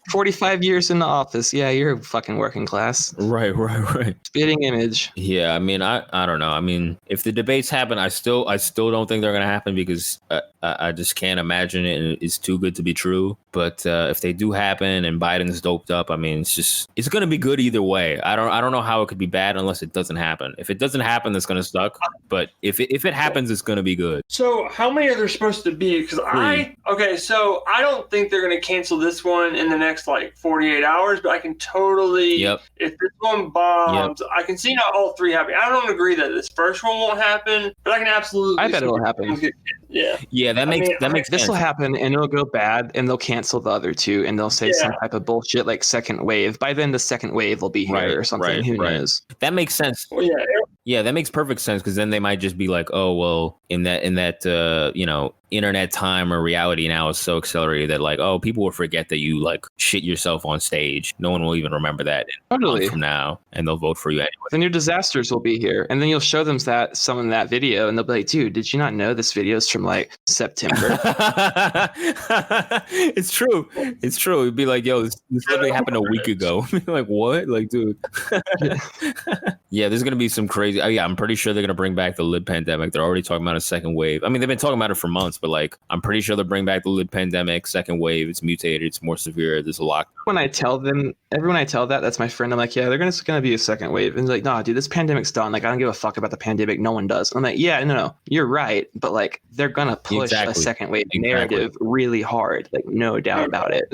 45 years in the office. Yeah, you're fucking working class. Right. Spitting image. Yeah, I mean, I don't know. I mean, if the debates happen, I still don't think they're gonna happen because I just can't imagine it, and it's too good to be true. But if they do happen and Biden's doped up, I mean, it's gonna be good either way. I don't know how it could be bad unless it doesn't happen. If it doesn't happen, it's gonna suck. But if it happens, it's gonna be good. So how many are there supposed to be? Because so I don't think they're gonna cancel this one in the next like 48 hours. But I can totally, if this one bombs, I can see not all three happening. I don't agree that this first one won't happen, but I can absolutely. I bet it'll happen. Yeah, that makes sense. This will happen and it'll go bad and they'll cancel the other two and they'll say some type of bullshit like second wave. By then the second wave will be here or something. Who knows? That makes sense. Well, yeah, that makes perfect sense because then they might just be like, oh well, in that internet time or reality now is so accelerated that like, oh, people will forget that you like shit yourself on stage. No one will even remember that from now, and they'll vote for you anyway. Then your disasters will be here, and then you'll show them that video, and they'll be like, dude, did you not know this video is from like September? It's true. It'd be like, yo, this literally happened a week ago. Like what? Like, dude. Yeah, there's gonna be some crazy. I'm pretty sure they're gonna bring back the lib pandemic. They're already talking about a second wave. I mean, they've been talking about it for months, but like, I'm pretty sure they'll bring back the lib pandemic, second wave. It's mutated. It's more severe. There's a lot. When I tell that, that's my friend. I'm like, yeah, they're gonna be a second wave. And they're like, nah, dude, this pandemic's done. Like, I don't give a fuck about the pandemic. No one does. I'm like, yeah, no, you're right. But like, they're gonna push a second wave narrative really hard. Like, no doubt about it.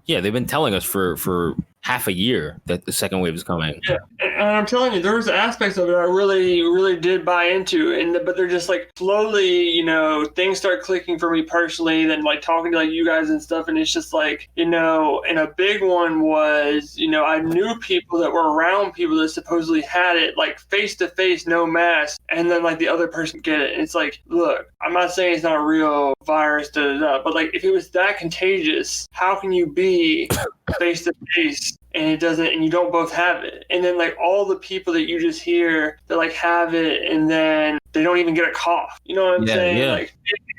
Yeah, they've been telling us for half a year that the second wave is coming. Yeah, and I'm telling you, there was aspects of it I really, really did buy into, but they're just like slowly, things start clicking for me personally. Then like talking to like you guys and stuff, and it's just like, and a big one was, I knew people that were around people that supposedly had it, like face to face, no mask, and then like the other person get it. And it's like, look, I'm not saying it's not a real virus, but like if it was that contagious, how can you be face to face and it doesn't, and you don't both have it? And then like all the people that you just hear that like have it and then they don't even get a cough. You know what I'm saying? Yeah. Like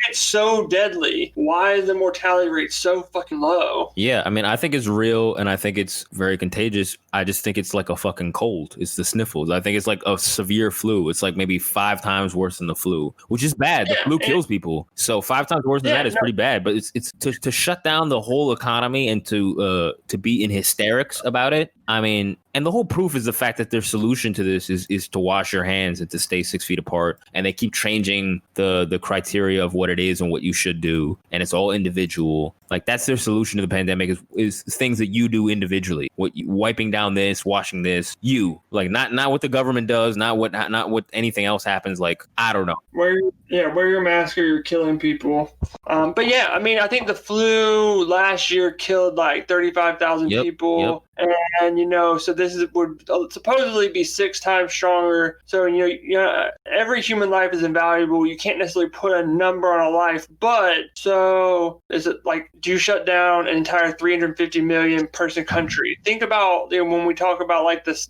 it's so deadly. Why is the mortality rate so fucking low? Yeah, I mean, I think it's real and I think it's very contagious. I just think it's like a fucking cold. It's the sniffles. I think it's like a severe flu. It's like maybe 5 times worse than the flu, which is bad. The flu kills people. So 5 times worse than that is pretty bad. But it's to shut down the whole economy and to be in hysterics about it. I mean, and the whole proof is the fact that their solution to this is to wash your hands and to stay 6 feet apart. And they keep changing the criteria of what it is and what you should do. And it's all individual. Like that's their solution to the pandemic is things that you do individually. Wiping down this, washing this, not what the government does, not what anything else happens. Like, I don't know. Wear your mask or you're killing people. But yeah, I mean, I think the flu last year killed like 35,000 people. And, so this would supposedly be 6 times stronger. So, every human life is invaluable. You can't necessarily put a number on a life. But so is it like, do you shut down an entire 350 million person country? Think about when we talk about like this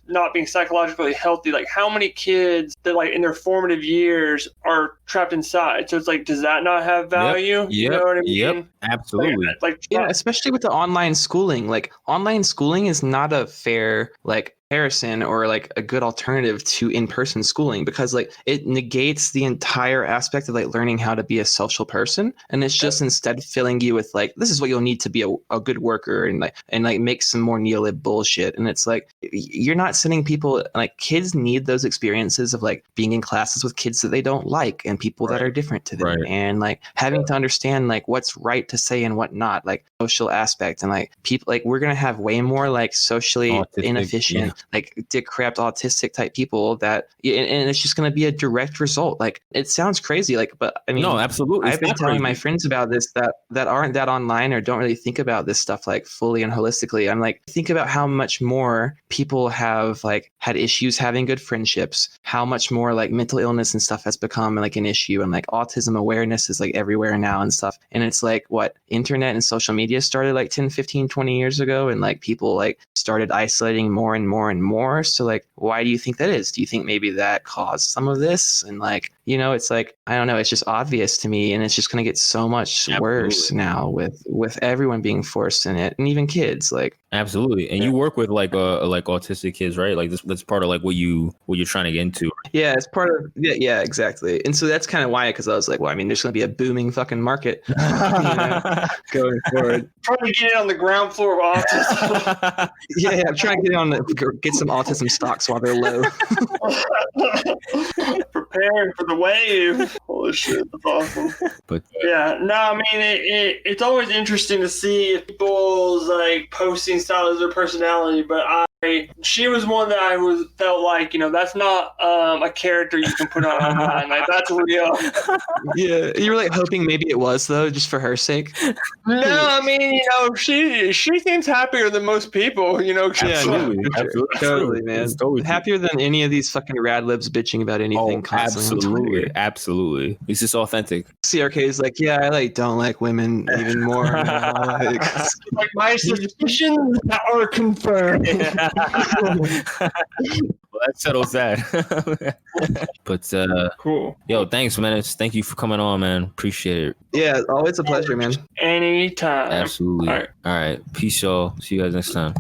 not being psychologically healthy, like how many kids that like in their formative years are trapped inside. So it's like, does that not have value? Yep. You know what I mean? Yep. Absolutely. Yeah, especially with the online schooling. Like online schooling is not a fair like comparison or like a good alternative to in-person schooling, because like it negates the entire aspect of like learning how to be a social person, and it's just instead filling you with like, this is what you'll need to be a good worker, and like make some more neolib bullshit. And it's like, you're not sending people, like kids need those experiences of like being in classes with kids that they don't like and people that are different to them, and like having to understand like what's right to say and what not, like social aspect, and like people, like we're gonna have way more like socially inefficient, like dick-crapped autistic type people that, and it's just going to be a direct result. Like it sounds crazy, like, but I mean, no, absolutely. I've been telling my friends about this that aren't that online or don't really think about this stuff like fully and holistically. I'm like, think about how much more people have like had issues having good friendships, how much more like mental illness and stuff has become like an issue, and like autism awareness is like everywhere now and stuff. And it's like, what, internet and social media started like 10, 15, 20 years ago, and like people like started isolating more and more and more. So like, why do you think that is? Do you think maybe that caused some of this? And like, you know, it's like, I don't know, it's just obvious to me, and it's just going to get so much worse now with everyone being forced in it, and even kids. Like, absolutely. And you work with like autistic kids, right? Like that's part of like what you're trying to get into. Yeah, it's part of yeah, exactly. And so that's kind of why, because I was like, well, I mean, there's going to be a booming fucking market going forward. Trying to get it on the ground floor of autism. Yeah, I'm trying to get some autism stocks while they're low. Preparing for the wave. Holy shit, that's awesome. But yeah, no, I mean, it's always interesting to see people's like posting style as their personality, but she was one that I felt like, you know, that's not a character you can put on online. Like, that's real. Yeah, you were like hoping maybe it was though, just for her sake. No, I mean, you know, she seems happier than most people, you know. absolutely, totally, man. Totally. Happier than any of these fucking rad libs bitching about anything constantly. Absolutely. It's just authentic. CRK is like, yeah, I like don't like women even more. Like my suspicions are confirmed. Well, that settles that. But cool. Yo, thanks, Menace. Thank you for coming on, man. Appreciate it. Yeah, always a pleasure, man. Anytime. Absolutely. All right. Peace, y'all. See you guys next time.